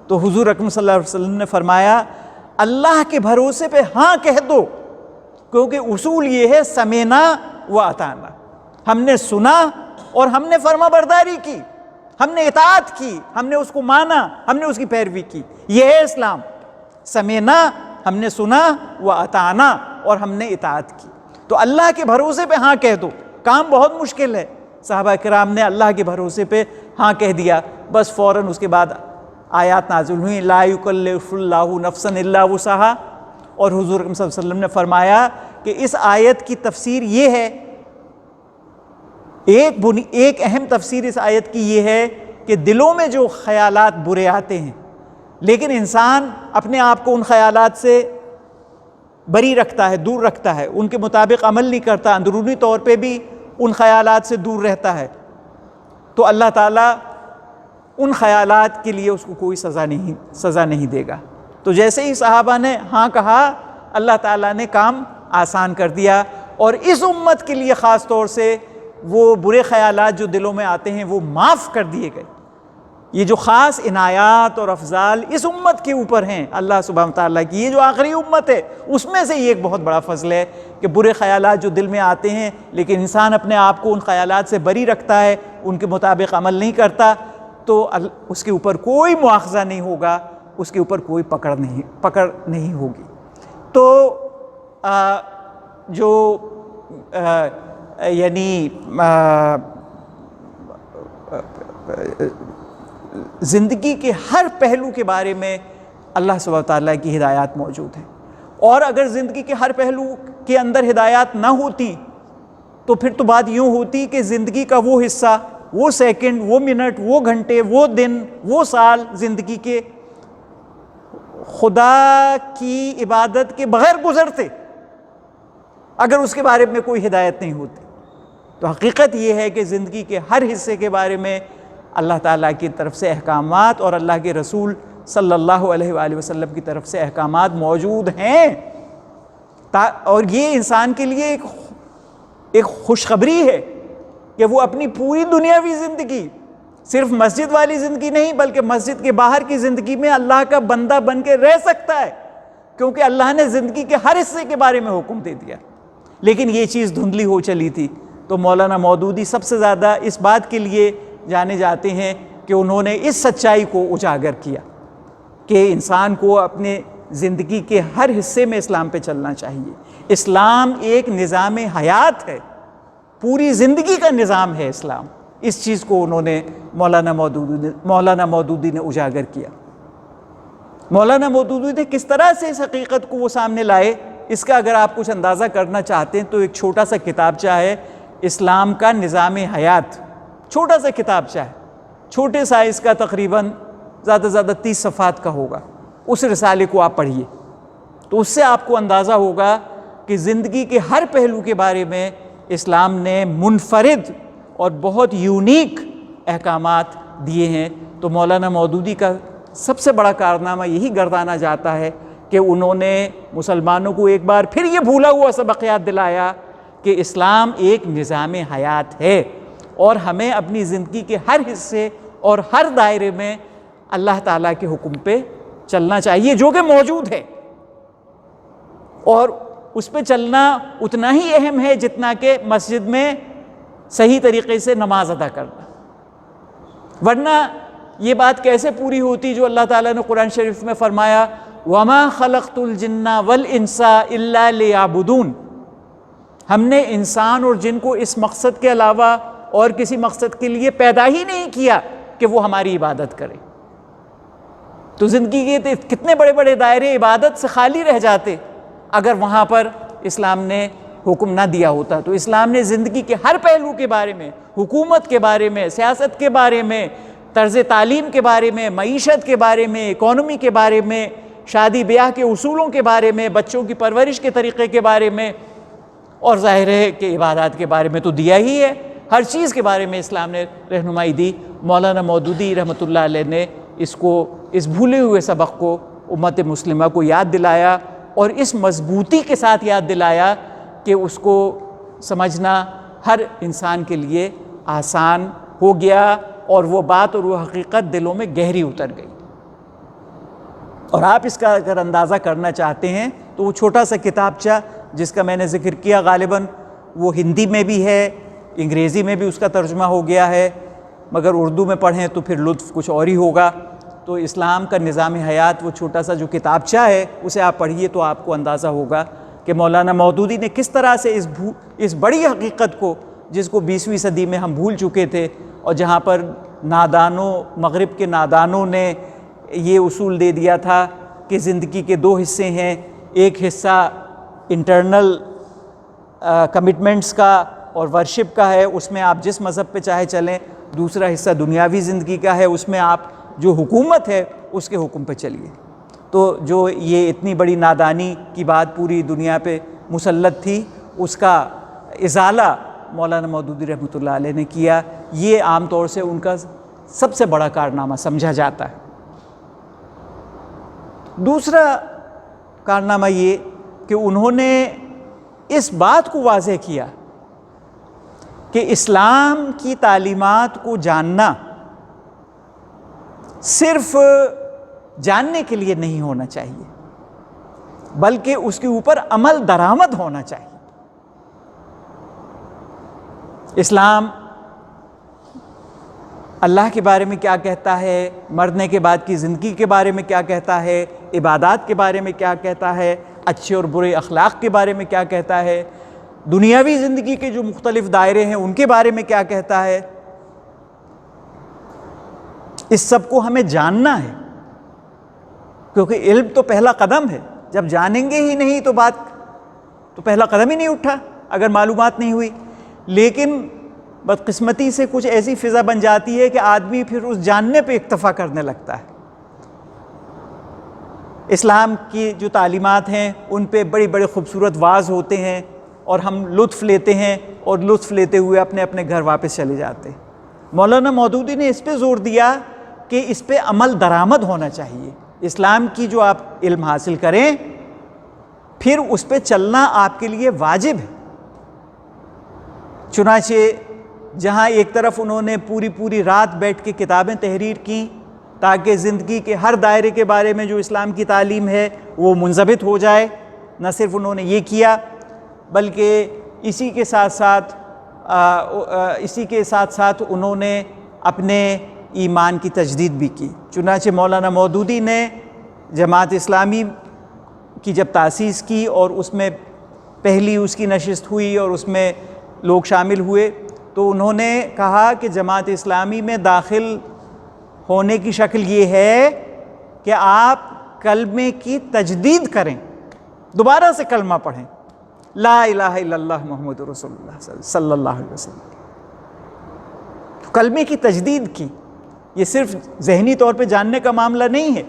تو حضور اکرم صلی اللہ علیہ وسلم نے فرمایا اللہ کے بھروسے پہ ہاں کہہ دو، کیونکہ اصول یہ ہے سمینا و اطعنا، ہم نے سنا اور ہم نے فرما برداری کی، ہم نے اطاعت کی، ہم نے اس کو مانا، ہم نے اس کی پیروی کی، یہ ہے اسلام۔ سمینا، ہم نے سنا، و اطعنا، اور ہم نے اطاعت کی۔ تو اللہ کے بھروسے پہ ہاں کہہ دو، کام بہت مشکل ہے۔ صحابہ کرام نے اللہ کے بھروسے پہ ہاں کہہ دیا، بس فوراً اس کے بعد آیات نازل ہوئیں لا یکلف اللہ نفسا الا وسعہا، اور حضور صلی اللہ علیہ وسلم نے فرمایا کہ اس آیت کی تفسیر یہ ہے، ایک اہم تفسیر اس آیت کی یہ ہے کہ دلوں میں جو خیالات برے آتے ہیں لیکن انسان اپنے آپ کو ان خیالات سے بری رکھتا ہے، دور رکھتا ہے، ان کے مطابق عمل نہیں کرتا، اندرونی طور پہ بھی ان خیالات سے دور رہتا ہے، تو اللہ تعالیٰ ان خیالات کے لیے اس کو کوئی سزا نہیں دے گا۔ تو جیسے ہی صحابہ نے ہاں کہا، اللہ تعالیٰ نے کام آسان کر دیا، اور اس امت کے لیے خاص طور سے وہ برے خیالات جو دلوں میں آتے ہیں وہ معاف کر دیے گئے۔ یہ جو خاص عنایات اور افضال اس امت کے اوپر ہیں اللہ سبحانہ تعالیٰ کی، یہ جو آخری امت ہے اس میں سے یہ ایک بہت بڑا فضل ہے کہ برے خیالات جو دل میں آتے ہیں لیکن انسان اپنے آپ کو ان خیالات سے بری رکھتا ہے، ان کے مطابق عمل نہیں کرتا، تو اس کے اوپر کوئی مواخذہ نہیں ہوگا، اس کے اوپر کوئی پکڑ نہیں ہوگی۔ تو جو یعنی زندگی کے ہر پہلو کے بارے میں اللہ سبحانہ تعالیٰ کی ہدایات موجود ہیں، اور اگر زندگی کے ہر پہلو کے اندر ہدایات نہ ہوتی تو پھر تو بات یوں ہوتی کہ زندگی کا وہ حصہ، وہ سیکنڈ، وہ منٹ، وہ گھنٹے، وہ دن، وہ سال زندگی کے خدا کی عبادت کے بغیر گزرتے اگر اس کے بارے میں کوئی ہدایت نہیں ہوتی۔ تو حقیقت یہ ہے کہ زندگی کے ہر حصے کے بارے میں اللہ تعالیٰ کی طرف سے احکامات اور اللہ کے رسول صلی اللہ علیہ وآلہ وسلم کی طرف سے احکامات موجود ہیں، اور یہ انسان کے لیے ایک خوشخبری ہے کہ وہ اپنی پوری دنیاوی زندگی، صرف مسجد والی زندگی نہیں بلکہ مسجد کے باہر کی زندگی میں اللہ کا بندہ بن کے رہ سکتا ہے، کیونکہ اللہ نے زندگی کے ہر حصے کے بارے میں حکم دے دیا۔ لیکن یہ چیز دھندلی ہو چلی تھی، تو مولانا مودودی سب سے زیادہ اس بات کے لیے جانے جاتے ہیں کہ انہوں نے اس سچائی کو اجاگر کیا کہ انسان کو اپنے زندگی کے ہر حصے میں اسلام پہ چلنا چاہیے۔ اسلام ایک نظام حیات ہے، پوری زندگی کا نظام ہے اسلام۔ اس چیز کو انہوں نے مولانا مودودی نے اجاگر کیا۔ مولانا مودودی نے کس طرح سے اس حقیقت کو وہ سامنے لائے، اس کا اگر آپ کچھ اندازہ کرنا چاہتے ہیں تو ایک چھوٹا سا کتابچہ ہے اسلام کا نظام حیات، چھوٹا سا کتابچہ ہے، چھوٹے سائز کا، تقریباً زیادہ سے زیادہ 30 صفحات کا ہوگا۔ اس رسالے کو آپ پڑھیے تو اس سے آپ کو اندازہ ہوگا کہ زندگی کے ہر پہلو کے بارے میں اسلام نے منفرد اور بہت یونیک احکامات دیے ہیں۔ تو مولانا مودودی کا سب سے بڑا کارنامہ یہی گردانا جاتا ہے کہ انہوں نے مسلمانوں کو ایک بار پھر یہ بھولا ہوا سبق یاد دلایا کہ اسلام ایک نظام حیات ہے، اور ہمیں اپنی زندگی کے ہر حصے اور ہر دائرے میں اللہ تعالیٰ کے حکم پہ چلنا چاہیے جو کہ موجود ہے، اور اس پہ چلنا اتنا ہی اہم ہے جتنا کہ مسجد میں صحیح طریقے سے نماز ادا کرنا۔ ورنہ یہ بات کیسے پوری ہوتی جو اللہ تعالیٰ نے قرآن شریف میں فرمایا وَمَا خَلَقْتُ الْجِنَّ وَالْإِنسَ إِلَّا لِيَعْبُدُونَ، ہم نے انسان اور جن کو اس مقصد کے علاوہ اور کسی مقصد کے لیے پیدا ہی نہیں کیا کہ وہ ہماری عبادت کرے۔ تو زندگی کے کتنے بڑے بڑے دائرے عبادت سے خالی رہ جاتے اگر وہاں پر اسلام نے حکم نہ دیا ہوتا۔ تو اسلام نے زندگی کے ہر پہلو کے بارے میں، حکومت کے بارے میں، سیاست کے بارے میں، طرز تعلیم کے بارے میں، معیشت کے بارے میں، اکانومی کے بارے میں، شادی بیاہ کے اصولوں کے بارے میں، بچوں کی پرورش کے طریقے کے بارے میں، اور ظاہر ہے کہ عبادات کے بارے میں تو دیا ہی ہے۔ ہر چیز کے بارے میں اسلام نے رہنمائی دی۔ مولانا مودودی رحمۃ اللہ علیہ نے اس بھولے ہوئے سبق کو امت مسلمہ کو یاد دلایا، اور اس مضبوطی کے ساتھ یاد دلایا کہ اس کو سمجھنا ہر انسان کے لیے آسان ہو گیا، اور وہ بات اور وہ حقیقت دلوں میں گہری اتر گئی۔ اور آپ اس کا اگر اندازہ کرنا چاہتے ہیں تو وہ چھوٹا سا کتابچہ جس کا میں نے ذکر کیا غالباً وہ ہندی میں بھی ہے، انگریزی میں بھی اس کا ترجمہ ہو گیا ہے، مگر اردو میں پڑھیں تو پھر لطف کچھ اور ہی ہوگا۔ تو اسلام کا نظام حیات وہ چھوٹا سا جو کتابچہ ہے اسے آپ پڑھیے تو آپ کو اندازہ ہوگا کہ مولانا مودودی نے کس طرح سے اس بڑی حقیقت کو، جس کو 20ویں صدی میں ہم بھول چکے تھے، اور جہاں پر مغرب کے نادانوں نے یہ اصول دے دیا تھا کہ زندگی کے 2 حصے ہیں، ایک حصہ انٹرنل کمٹمنٹس کا اور ورشپ کا ہے، اس میں آپ جس مذہب پہ چاہے چلیں، دوسرا حصہ دنیاوی زندگی کا ہے، اس میں آپ جو حکومت ہے اس کے حکم پہ چلیے۔ تو جو یہ اتنی بڑی نادانی کی بات پوری دنیا پہ مسلط تھی، اس کا ازالہ مولانا مودودی رحمۃ اللہ علیہ نے کیا۔ یہ عام طور سے ان کا سب سے بڑا کارنامہ سمجھا جاتا ہے۔ دوسرا کارنامہ یہ کہ انہوں نے اس بات کو واضح کیا کہ اسلام کی تعلیمات کو جاننا صرف جاننے کے لیے نہیں ہونا چاہیے، بلکہ اس کے اوپر عمل درآمد ہونا چاہیے۔ اسلام اللہ کے بارے میں کیا کہتا ہے، مرنے کے بعد کی زندگی کے بارے میں کیا کہتا ہے، عبادات کے بارے میں کیا کہتا ہے، اچھے اور برے اخلاق کے بارے میں کیا کہتا ہے، دنیاوی زندگی کے جو مختلف دائرے ہیں ان کے بارے میں کیا کہتا ہے، اس سب کو ہمیں جاننا ہے، کیونکہ علم تو پہلا قدم ہے۔ جب جانیں گے ہی نہیں تو پہلا قدم ہی نہیں اٹھا اگر معلومات نہیں ہوئی۔ لیکن بدقسمتی سے کچھ ایسی فضا بن جاتی ہے کہ آدمی پھر اس جاننے پہ اکتفا کرنے لگتا ہے۔ اسلام کی جو تعلیمات ہیں ان پہ بڑی بڑی خوبصورت واعظ ہوتے ہیں اور ہم لطف لیتے ہیں، اور لطف لیتے ہوئے اپنے اپنے گھر واپس چلے جاتے ہیں۔ مولانا مودودی نے اس پہ زور دیا کہ اس پہ عمل درآمد ہونا چاہیے۔ اسلام کی جو آپ علم حاصل کریں پھر اس پہ چلنا آپ کے لیے واجب ہے۔ چنانچہ جہاں ایک طرف انہوں نے پوری رات بیٹھ کے کتابیں تحریر کی تاکہ زندگی کے ہر دائرے کے بارے میں جو اسلام کی تعلیم ہے وہ منضبط ہو جائے، نہ صرف انہوں نے یہ کیا بلکہ اسی کے ساتھ ساتھ انہوں نے اپنے ایمان کی تجدید بھی کی۔ چنانچہ مولانا مودودی نے جماعت اسلامی کی جب تاسیس کی اور اس میں پہلی اس کی نشست ہوئی اور اس میں لوگ شامل ہوئے تو انہوں نے کہا کہ جماعت اسلامی میں داخل ہونے کی شکل یہ ہے کہ آپ کلمے کی تجدید کریں، دوبارہ سے کلمہ پڑھیں، لا الہ الا اللہ محمد رسول اللہ صلی اللہ علیہ وسلم۔ تو کلمے کی تجدید کی، یہ صرف ذہنی طور پہ جاننے کا معاملہ نہیں ہے،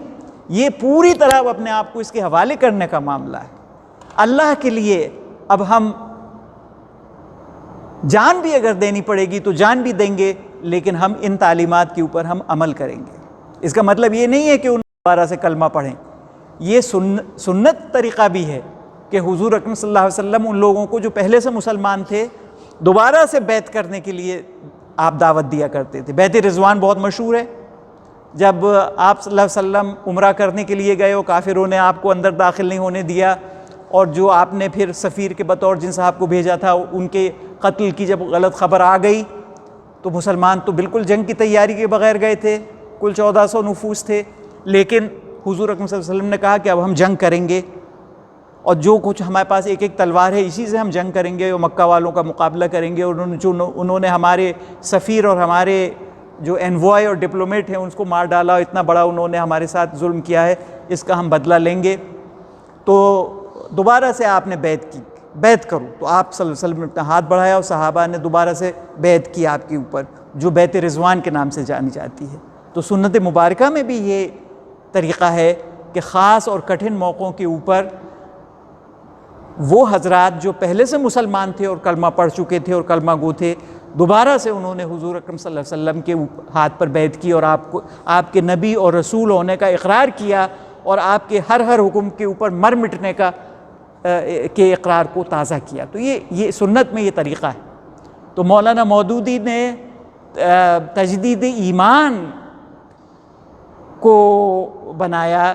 یہ پوری طرح اپنے آپ کو اس کے حوالے کرنے کا معاملہ ہے۔ اللہ کے لیے اب ہم جان بھی اگر دینی پڑے گی تو جان بھی دیں گے، لیکن ہم ان تعلیمات کے اوپر ہم عمل کریں گے۔ اس کا مطلب یہ نہیں ہے کہ ان دوبارہ سے کلمہ پڑھیں، یہ سنت طریقہ بھی ہے کہ حضور اکرم صلی اللہ علیہ وسلم ان لوگوں کو جو پہلے سے مسلمان تھے دوبارہ سے بیعت کرنے کے لیے آپ دعوت دیا کرتے تھے۔ بیعت رضوان بہت مشہور ہے، جب آپ صلی اللہ علیہ وسلم عمرہ کرنے کے لیے گئے اور کافروں نے آپ کو اندر داخل نہیں ہونے دیا، اور جو آپ نے پھر سفیر کے بطور جن صاحب کو بھیجا تھا ان کے قتل کی جب غلط خبر آ گئی تو مسلمان تو بالکل جنگ کی تیاری کے بغیر گئے تھے، کل 1400 نفوس تھے، لیکن حضور اکرم صلی اللہ علیہ وسلم نے کہا کہ اب ہم جنگ کریں گے اور جو کچھ ہمارے پاس ایک تلوار ہے اسی سے ہم جنگ کریں گے اور مکہ والوں کا مقابلہ کریں گے۔ اور انہوں نے ہمارے سفیر اور ہمارے جو انوائے اور ڈپلومیٹ ہیں ان کو مار ڈالا، اتنا بڑا انہوں نے ہمارے ساتھ ظلم کیا ہے، اس کا ہم بدلہ لیں گے، تو دوبارہ سے آپ نے بیعت کی، بیعت کرو۔ تو آپ صلی اللہ علیہ وسلم نے اپنا ہاتھ بڑھایا اور صحابہ نے دوبارہ سے بیعت کی آپ کے اوپر، جو بیعت رضوان کے نام سے جانی جاتی ہے۔ تو سنت مبارکہ میں بھی یہ طریقہ ہے کہ خاص اور کٹھن موقعوں کے اوپر وہ حضرات جو پہلے سے مسلمان تھے اور کلمہ پڑھ چکے تھے اور کلمہ گو تھے، دوبارہ سے انہوں نے حضور اکرم صلی اللہ علیہ وسلم کے ہاتھ پر بیعت کی اور آپ کے نبی اور رسول ہونے کا اقرار کیا اور آپ کے ہر حکم کے اوپر مر مٹنے کے اقرار کو تازہ کیا۔ تو یہ سنت میں یہ طریقہ ہے۔ تو مولانا مودودی نے تجدید ایمان کو بنایا،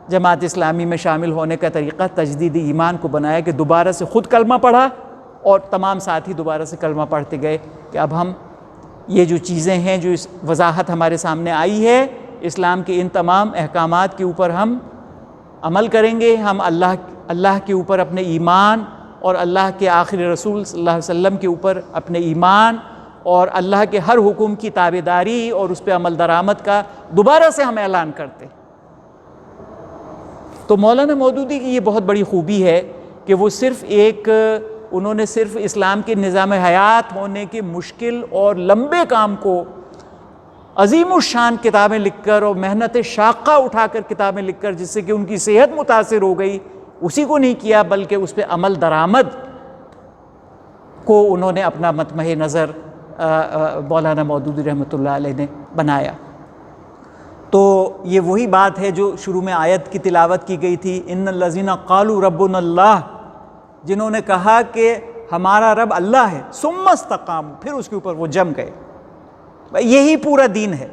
جماعت اسلامی میں شامل ہونے کا طریقہ تجدید ایمان کو بنایا کہ دوبارہ سے خود کلمہ پڑھا اور تمام ساتھی دوبارہ سے کلمہ پڑھتے گئے کہ اب ہم یہ جو چیزیں ہیں، جو اس وضاحت ہمارے سامنے آئی ہے اسلام کے ان تمام احکامات کے اوپر ہم عمل کریں گے، ہم اللہ کے اوپر اپنے ایمان اور اللہ کے آخری رسول صلی اللہ علیہ وسلم کے اوپر اپنے ایمان اور اللہ کے ہر حکم کی تابعداری اور اس پہ عمل درآمد کا دوبارہ سے ہم اعلان کرتے۔ تو مولانا مودودی کی یہ بہت بڑی خوبی ہے کہ وہ انہوں نے صرف اسلام کے نظام حیات ہونے کے مشکل اور لمبے کام کو عظیم الشان کتابیں لکھ کر اور محنت شاقہ اٹھا کر کتابیں لکھ کر جس سے کہ ان کی صحت متاثر ہو گئی، اسی کو نہیں کیا بلکہ اس پہ عمل درآمد کو انہوں نے اپنا مطمع نظر مولانا مودودی رحمۃ اللہ علیہ نے بنایا۔ تو یہ وہی بات ہے جو شروع میں آیت کی تلاوت کی گئی تھی، ان الذین قالوا ربنا اللہ، جنہوں نے کہا کہ ہمارا رب اللہ ہے، ثم استقاموا، پھر اس کے اوپر وہ جم گئے۔ یہی پورا دین ہے۔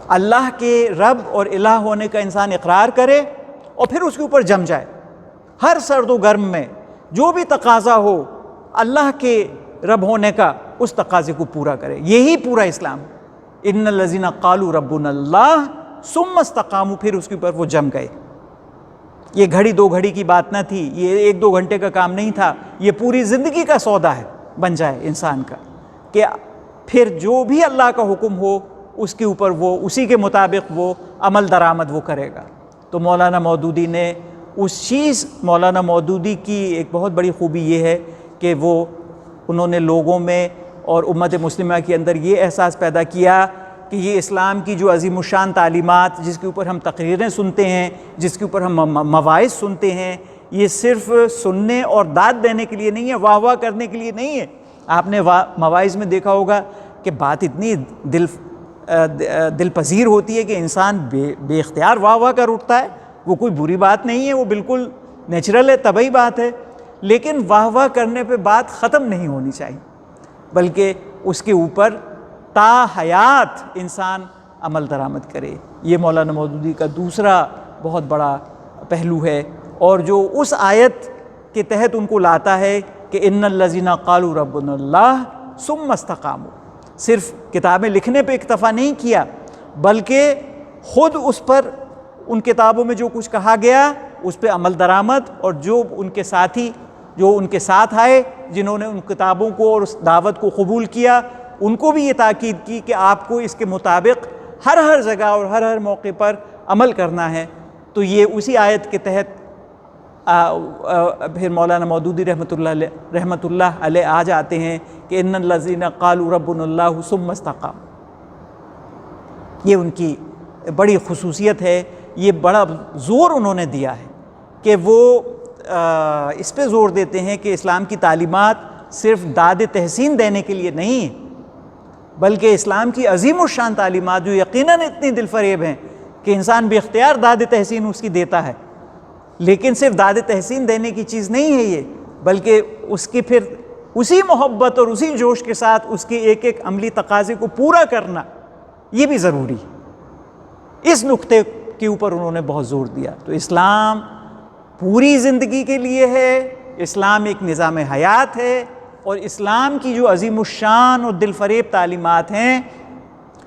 اللہ کے رب اور الہ ہونے کا انسان اقرار کرے اور پھر اس کے اوپر جم جائے، ہر سرد و گرم میں جو بھی تقاضا ہو اللہ کے رب ہونے کا اس تقاضے کو پورا کرے۔ یہی پورا اسلام۔ ان الذین قالوا ربنا اللہ ثم استقاموا، پھر اس کے اوپر وہ جم گئے۔ یہ گھڑی دو گھڑی کی بات نہ تھی، یہ ایک دو گھنٹے کا کام نہیں تھا، یہ پوری زندگی کا سودا ہے بن جائے انسان کا، کہ پھر جو بھی اللہ کا حکم ہو اس کے اوپر وہ اسی کے مطابق وہ عمل درآمد وہ کرے گا۔ تو مولانا مودودی نے مولانا مودودی کی ایک بہت بڑی خوبی یہ ہے کہ انہوں نے لوگوں میں اور امت مسلمہ کے اندر یہ احساس پیدا کیا کہ یہ اسلام کی جو عظیم الشان تعلیمات، جس کے اوپر ہم تقریریں سنتے ہیں، جس کے اوپر ہم مواعظ سنتے ہیں، یہ صرف سننے اور داد دینے کے لیے نہیں ہے، واہ واہ کرنے کے لیے نہیں ہے۔ آپ نے مواعظ میں دیکھا ہوگا کہ بات اتنی دل پذیر ہوتی ہے کہ انسان بے اختیار واہ واہ کر اٹھتا ہے۔ وہ کوئی بری بات نہیں ہے، وہ بالکل نیچرل ہے، طبعی بات ہے، لیکن واہ واہ کرنے پہ بات ختم نہیں ہونی چاہیے، بلکہ اس کے اوپر تا حیات انسان عمل درآمد کرے۔ یہ مولانا مودودی کا دوسرا بہت بڑا پہلو ہے، اور جو اس آیت کے تحت ان کو لاتا ہے کہ ان الذین قالوا ربنا اللہ ثم استقاموا، صرف کتابیں لکھنے پہ اکتفا نہیں کیا، بلکہ خود اس پر ان کتابوں میں جو کچھ کہا گیا اس پہ عمل درآمد، اور جو ان کے ساتھی جو ان کے ساتھ آئے جنہوں نے ان کتابوں کو اور اس دعوت کو قبول کیا، ان کو بھی یہ تاکید کی کہ آپ کو اس کے مطابق ہر جگہ اور ہر موقع پر عمل کرنا ہے۔ تو یہ اسی آیت کے تحت پھر مولانا مودودی رحمۃ اللہ علیہ آ جاتے ہیں کہ ان الذین قالوا ربنا اللہ ثم استقاموا۔ یہ ان کی بڑی خصوصیت ہے، یہ بڑا زور انہوں نے دیا ہے کہ وہ اس پہ زور دیتے ہیں کہ اسلام کی تعلیمات صرف داد تحسین دینے کے لیے نہیں ہیں، بلکہ اسلام کی عظیم الشان تعلیمات جو یقیناً اتنی دل فریب ہیں کہ انسان بے اختیار داد تحسین اس کی دیتا ہے، لیکن صرف داد تحسین دینے کی چیز نہیں ہے یہ، بلکہ اس کی پھر اسی محبت اور اسی جوش کے ساتھ اس کے ایک ایک عملی تقاضے کو پورا کرنا یہ بھی ضروری ہے۔ اس نقطے کے اوپر انہوں نے بہت زور دیا۔ تو اسلام پوری زندگی کے لیے ہے، اسلام ایک نظام حیات ہے، اور اسلام کی جو عظیم الشان اور دل فریب تعلیمات ہیں،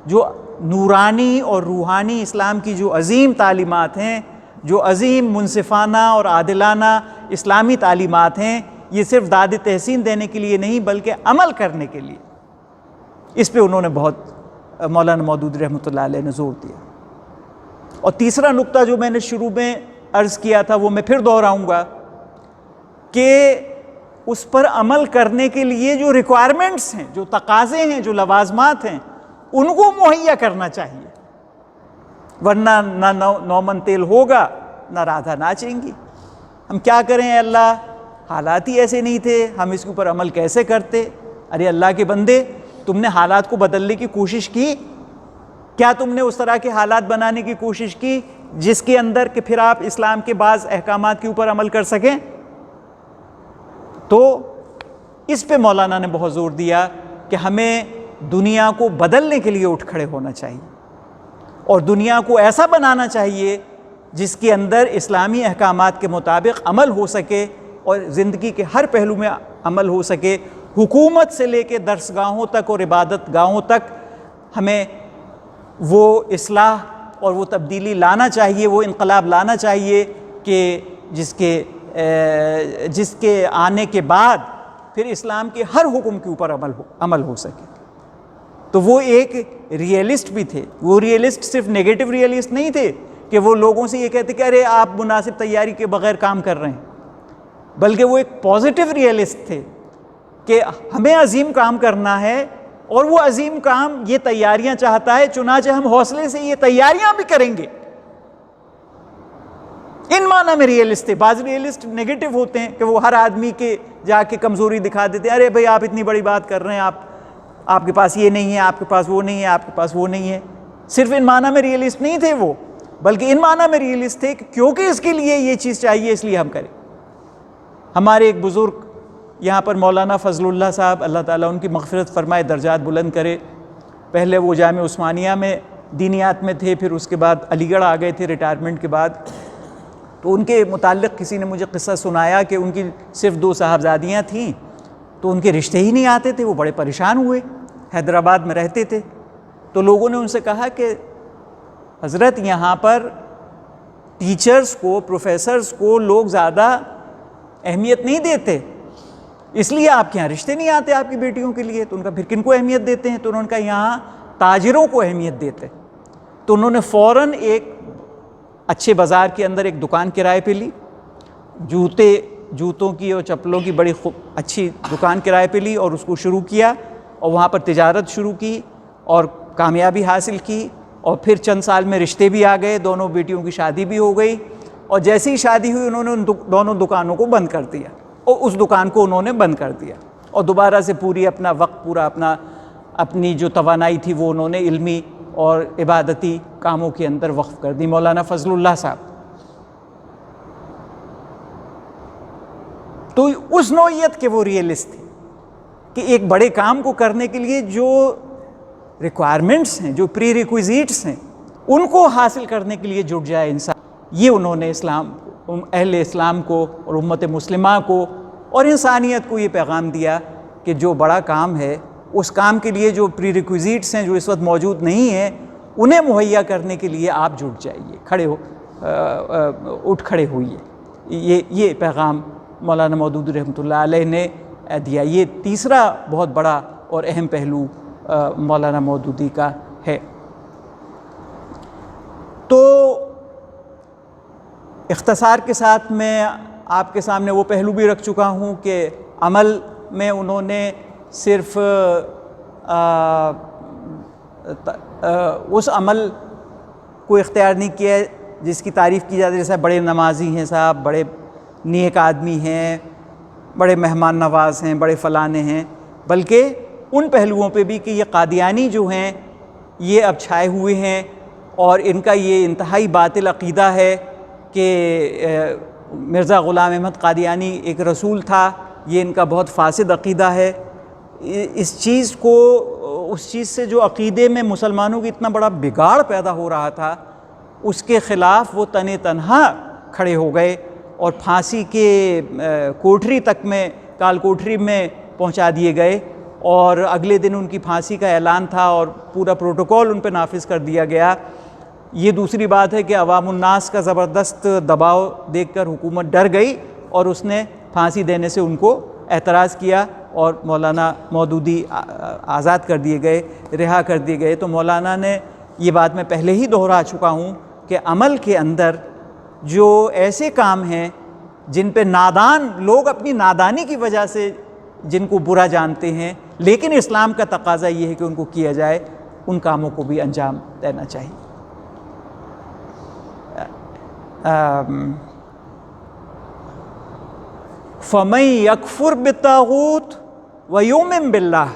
جو نورانی اور روحانی اسلام کی جو عظیم تعلیمات ہیں، جو عظیم منصفانہ اور عادلانہ اسلامی تعلیمات ہیں، یہ صرف داد تحسین دینے کے لیے نہیں بلکہ عمل کرنے کے لیے، اس پہ انہوں نے بہت مولانا مودودی رحمۃ اللہ علیہ نے زور دیا۔ اور تیسرا نقطہ جو میں نے شروع میں عرض کیا تھا وہ میں پھر دہراؤں گا کہ اس پر عمل کرنے کے لیے جو ریکوائرمنٹس ہیں، جو تقاضے ہیں، جو لوازمات ہیں، ان کو مہیا کرنا چاہیے، ورنہ نہ نومن تیل ہوگا نہ رادھا ناچیں گی۔ ہم کیا کریں اے اللہ، حالات ہی ایسے نہیں تھے، ہم اس کے اوپر عمل کیسے کرتے؟ ارے اللہ کے بندے، تم نے حالات کو بدلنے کی کوشش کی؟ کیا تم نے اس طرح کے حالات بنانے کی کوشش کی جس کے اندر کہ پھر آپ اسلام کے بعض احکامات کے اوپر عمل کر سکیں؟ تو اس پہ مولانا نے بہت زور دیا کہ ہمیں دنیا کو بدلنے کے لیے اٹھ کھڑے ہونا چاہیے، اور دنیا کو ایسا بنانا چاہیے جس کے اندر اسلامی احکامات کے مطابق عمل ہو سکے اور زندگی کے ہر پہلو میں عمل ہو سکے۔ حکومت سے لے کے درس گاہوں تک اور عبادت گاہوں تک ہمیں وہ اصلاح اور وہ تبدیلی لانا چاہیے، وہ انقلاب لانا چاہیے کہ جس کے آنے کے بعد پھر اسلام کے ہر حکم کے اوپر عمل ہو سکے۔ تو وہ ایک ریئلسٹ بھی تھے، وہ ریئلسٹ صرف نیگیٹو ریئلسٹ نہیں تھے کہ وہ لوگوں سے یہ کہتے کہ ارے آپ مناسب تیاری کے بغیر کام کر رہے ہیں، بلکہ وہ ایک پازیٹیو ریئلسٹ تھے کہ ہمیں عظیم کام کرنا ہے، اور وہ عظیم کام یہ تیاریاں چاہتا ہے، چنانچہ ہم حوصلے سے یہ تیاریاں بھی کریں گے۔ ان معنی میں ریئلسٹ تھے۔ بعض ریئلسٹ نیگیٹو ہوتے ہیں کہ وہ ہر آدمی کے جا کے کمزوری دکھا دیتے ہیں، ارے بھائی آپ اتنی بڑی بات کر رہے ہیں، آپ کے پاس یہ نہیں ہے، آپ کے پاس وہ نہیں ہے، آپ کے پاس وہ نہیں ہے۔ صرف ان معنی میں ریئلسٹ نہیں تھے وہ، بلکہ ان معنی میں ریئلسٹ تھے کہ کیونکہ اس کے لیے یہ چیز چاہیے اس لیے ہم کریں۔ ہمارے ایک بزرگ یہاں پر مولانا فضل اللہ صاحب، اللہ تعالیٰ ان کی مغفرت فرمائے، درجات بلند کرے، پہلے وہ جامعہ عثمانیہ میں دینیات میں تھے، پھر اس کے بعد علی گڑھ آ گئے تھے ریٹائرمنٹ کے بعد. تو ان کے متعلق کسی نے مجھے قصہ سنایا کہ ان کی صرف 2 صاحبزادیاں تھیں تو ان کے رشتے ہی نہیں آتے تھے. وہ بڑے پریشان ہوئے، حیدرآباد میں رہتے تھے. تو لوگوں نے ان سے کہا کہ حضرت یہاں پر ٹیچرز کو، پروفیسرز کو لوگ زیادہ اہمیت نہیں دیتے، اس لیے آپ کے یہاں رشتے نہیں آتے آپ کی بیٹیوں کے لیے. تو ان کا پھر کن کو اہمیت دیتے ہیں؟ تو انہوں نے کہا یہاں تاجروں کو اہمیت دیتے. تو انہوں نے فوراً ایک اچھے بازار کے اندر ایک دکان کرائے پہ لی، جوتوں کی اور چپلوں کی بڑی اچھی دکان کرائے پہ لی، اور اس کو شروع کیا اور وہاں پر تجارت شروع کی اور کامیابی حاصل کی. اور پھر چند سال میں رشتے بھی آ گئے، دونوں بیٹیوں کی شادی بھی ہو گئی. اور جیسے ہی شادی ہوئی انہوں نے ان دونوں دکانوں کو بند کر دیا، اور اس دکان کو انہوں نے بند کر دیا، اور دوبارہ سے اپنا وقت پورا اپنی جو توانائی تھی وہ انہوں نے علمی اور عبادتی کاموں کے اندر وقف کر دی. مولانا فضل اللہ صاحب تو اس نوعیت کے وہ ریئلسٹ تھے کہ ایک بڑے کام کو کرنے کے لیے جو ریکوائرمنٹس ہیں، جو پری ریکویزیٹس ہیں، ان کو حاصل کرنے کے لیے جٹ جائے انسان. یہ انہوں نے اہل اسلام کو اور امت مسلمہ کو اور انسانیت کو یہ پیغام دیا کہ جو بڑا کام ہے اس کام کے لیے جو پری ریکویزیٹس ہیں جو اس وقت موجود نہیں ہیں انہیں مہیا کرنے کے لیے آپ جٹ جائیے، اٹھ کھڑے ہوئیے. یہ پیغام مولانا مودودی رحمۃ اللہ علیہ نے دیا. یہ تیسرا بہت بڑا اور اہم پہلو مولانا مودودی کا ہے. تو اختصار کے ساتھ میں آپ کے سامنے وہ پہلو بھی رکھ چکا ہوں کہ عمل میں انہوں نے صرف اس عمل کو اختیار نہیں کیا جس کی تعریف کی جاتی ہے، جیسے بڑے نمازی ہیں صاحب، بڑے نیک آدمی ہیں، بڑے مہمان نواز ہیں، بڑے فلانے ہیں، بلکہ ان پہلوؤں پہ بھی کہ یہ قادیانی جو ہیں یہ اب چھائے ہوئے ہیں اور ان کا یہ انتہائی باطل عقیدہ ہے کہ مرزا غلام احمد قادیانی ایک رسول تھا. یہ ان کا بہت فاسد عقیدہ ہے. اس چیز سے جو عقیدے میں مسلمانوں کی اتنا بڑا بگاڑ پیدا ہو رہا تھا اس کے خلاف وہ تنہا کھڑے ہو گئے اور پھانسی کے کوٹری تک میں کال کوٹری میں پہنچا دیے گئے، اور اگلے دن ان کی پھانسی کا اعلان تھا اور پورا پروٹوکول ان پہ نافذ کر دیا گیا. یہ دوسری بات ہے کہ عوام الناس کا زبردست دباؤ دیکھ کر حکومت ڈر گئی اور اس نے پھانسی دینے سے ان کو اعتراض کیا اور مولانا مودودی آزاد کر دیے گئے، رہا کر دیے گئے. تو مولانا نے یہ بات میں پہلے ہی دہرا چکا ہوں کہ عمل کے اندر جو ایسے کام ہیں جن پہ نادان لوگ اپنی نادانی کی وجہ سے جن کو برا جانتے ہیں لیکن اسلام کا تقاضا یہ ہے کہ ان کو کیا جائے، ان کاموں کو بھی انجام دینا چاہیے. فَمَن يَكْفُرْ بِالطَّاغُوتِ وَيُؤْمِن بِاللَّهِ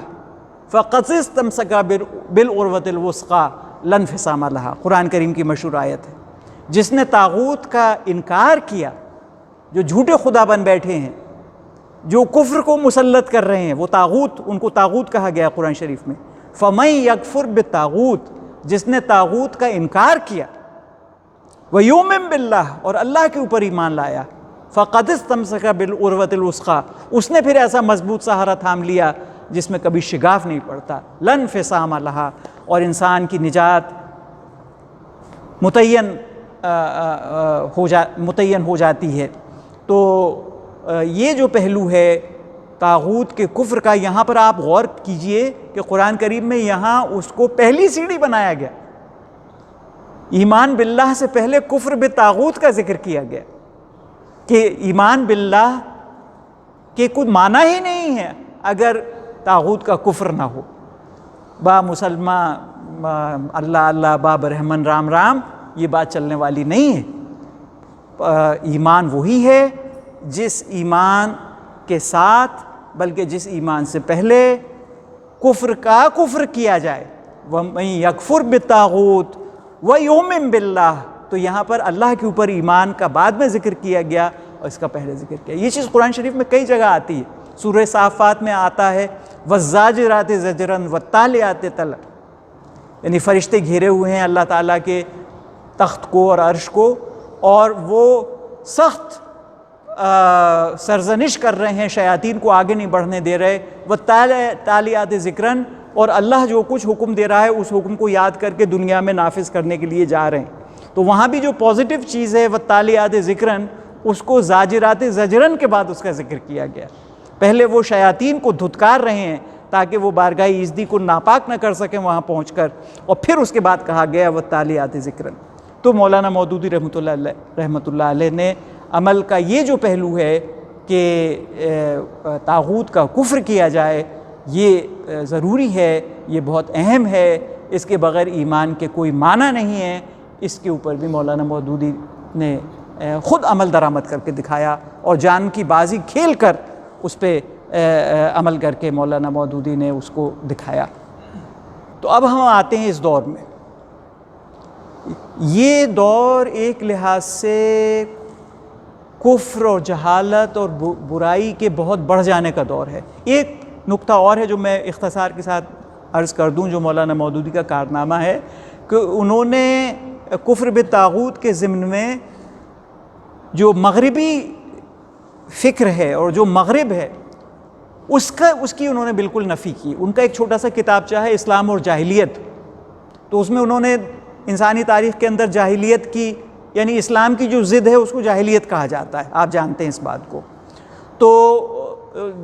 فَقَدِ اسْتَمْسَكَ بِالْعُرْوَةِ الْوُثْقَىٰ لَا انفصام لَهَا. قرآن کریم کی مشہور آیت ہے. جس نے طاغوت کا انکار کیا، جو جھوٹے خدا بن بیٹھے ہیں، جو کفر کو مسلط کر رہے ہیں، وہ طاغوت، ان کو طاغوت کہا گیا قرآن شریف میں. فَمَن يَكْفُرْ بِالطَّاغُوتِ، جس نے طاغوت کا انکار کیا، وَيُؤْمِن بِاللَّهِ، اور اللہ کے اوپر ایمان لایا، فَقَدِ اسْتَمْسَكَ بِالْعُرْوَةِ الْوُثْقَىٰ، اس نے پھر ایسا مضبوط سہارا تھام لیا جس میں کبھی شگاف نہیں پڑتا. لَا انفصام لَهَا، اور انسان کی نجات متعین ہو جاتی ہے. تو یہ جو پہلو ہے طاغوت کے کفر کا، یہاں پر آپ غور کیجئے کہ قرآن کریم میں یہاں اس کو پہلی سیڑھی بنایا گیا. ایمان باللہ سے پہلے کفر بالطاغوت کا ذکر کیا گیا کہ ایمان باللہ کے کوئی معنی ہی نہیں ہے اگر طاغوت کا کفر نہ ہو. با مسلمہ اللہ اللہ، با برہمن رام رام، یہ بات چلنے والی نہیں ہے. ایمان وہی ہے جس ایمان کے ساتھ، بلکہ جس ایمان سے پہلے کفر کا کفر کیا جائے. وَمَن يَكْفُرْ بِالطَّاغُوتِ وَيُؤْمِن بِاللَّهِ، تو یہاں پر اللہ کے اوپر ایمان کا بعد میں ذکر کیا گیا اور اس کا پہلے ذکر کیا. یہ چیز قرآن شریف میں کئی جگہ آتی ہے. سورہ صافات میں آتا ہے وَالزَّاجِرَاتِ زَجْرًا وَالتَّالِيَاتِ طَلًا. یعنی فرشتے گھیرے ہوئے ہیں اللہ تعالیٰ کے تخت کو اور عرش کو، اور وہ سخت سرزنش کر رہے ہیں، شیاطین کو آگے نہیں بڑھنے دے رہے۔ وَالتَّالِيَاتِ ذِكْرًا، اور اللہ جو کچھ حکم دے رہا ہے اس حکم کو یاد کر کے دنیا میں نافذ کرنے کے لیے جا رہے ہیں۔ تو وہاں بھی جو پازیٹیو چیز ہے وَالتَّالِيَاتِ ذِكْرًا، اس کو زاجرات زجرن کے بعد اس کا ذکر کیا گیا۔ پہلے وہ شیاطین کو دھتکار رہے ہیں تاکہ وہ بارگاہ ایزدی کو ناپاک نہ کر سکیں وہاں پہنچ کر، اور پھر اس کے بعد کہا گیا وَالتَّالِيَاتِ ذِكْرًا۔ تو مولانا مودودی رحمۃ اللہ علیہ نے عمل کا یہ جو پہلو ہے کہ طاغوت کا کفر کیا جائے، یہ ضروری ہے، یہ بہت اہم ہے، اس کے بغیر ایمان کے کوئی معنی نہیں ہے، اس کے اوپر بھی مولانا مودودی نے خود عمل درآمد کر کے دکھایا، اور جان کی بازی کھیل کر اس پہ عمل کر کے مولانا مودودی نے اس کو دکھایا۔ تو اب ہم آتے ہیں اس دور میں۔ یہ دور ایک لحاظ سے کفر اور جہالت اور برائی کے بہت بڑھ جانے کا دور ہے۔ ایک نقطہ اور ہے جو میں اختصار کے ساتھ عرض کر دوں، جو مولانا مودودی کا کارنامہ ہے کہ انہوں نے کفر بالطاغوت کے ضمن میں جو مغربی فکر ہے اور جو مغرب ہے اس کی انہوں نے بالکل نفی کی۔ ان کا ایک چھوٹا سا کتابچہ ہے اسلام اور جاہلیت، تو اس میں انہوں نے انسانی تاریخ کے اندر جاہلیت کی، یعنی اسلام کی جو ضد ہے اس کو جاہلیت کہا جاتا ہے، آپ جانتے ہیں اس بات کو۔ تو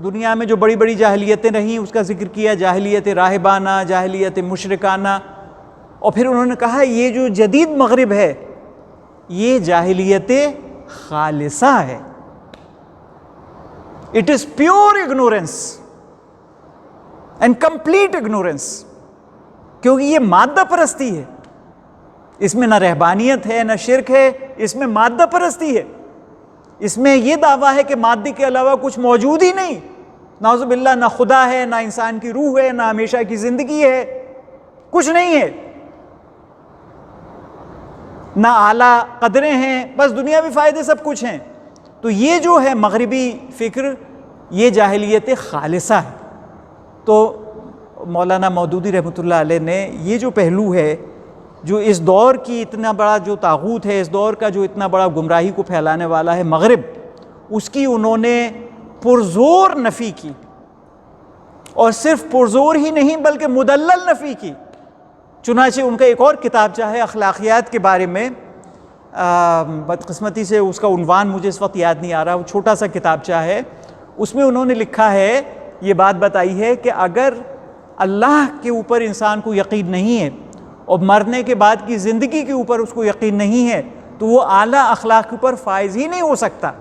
دنیا میں جو بڑی بڑی جاہلیتیں رہیں اس کا ذکر کیا، جاہلیت راہبانہ، جاہلیت مشرکانہ، اور پھر انہوں نے کہا یہ جو جدید مغرب ہے یہ جاہلیت خالصہ ہے، it is pure ignorance and complete ignorance, کیونکہ یہ مادہ پرستی ہے، اس میں نہ رہبانیت ہے نہ شرک ہے، اس میں مادہ پرستی ہے، اس میں یہ دعویٰ ہے کہ مادے کے علاوہ کچھ موجود ہی نہیں، نعوذ باللہ، نہ خدا ہے، نہ انسان کی روح ہے، نہ ہمیشہ کی زندگی ہے، کچھ نہیں ہے، نہ اعلیٰ قدریں ہیں، بس دنیاوی فائدے سب کچھ ہیں۔ تو یہ جو ہے مغربی فکر، یہ جاہلیت خالصہ ہے۔ تو مولانا مودودی رحمۃ اللہ علیہ نے یہ جو پہلو ہے، جو اس دور کی اتنا بڑا جو طاغوت ہے، اس دور کا جو اتنا بڑا گمراہی کو پھیلانے والا ہے مغرب، اس کی انہوں نے پرزور نفی کی، اور صرف پرزور ہی نہیں بلکہ مدلل نفی کی۔ چنانچہ ان کا ایک اور کتابچہ ہے اخلاقیات کے بارے میں، بدقسمتی سے اس کا عنوان مجھے اس وقت یاد نہیں آ رہا، وہ چھوٹا سا کتابچہ ہے، اس میں انہوں نے لکھا ہے، یہ بات بتائی ہے کہ اگر اللہ کے اوپر انسان کو یقین نہیں ہے اور مرنے کے بعد کی زندگی کے اوپر اس کو یقین نہیں ہے تو وہ اعلیٰ اخلاق کے اوپر فائز ہی نہیں ہو سکتا۔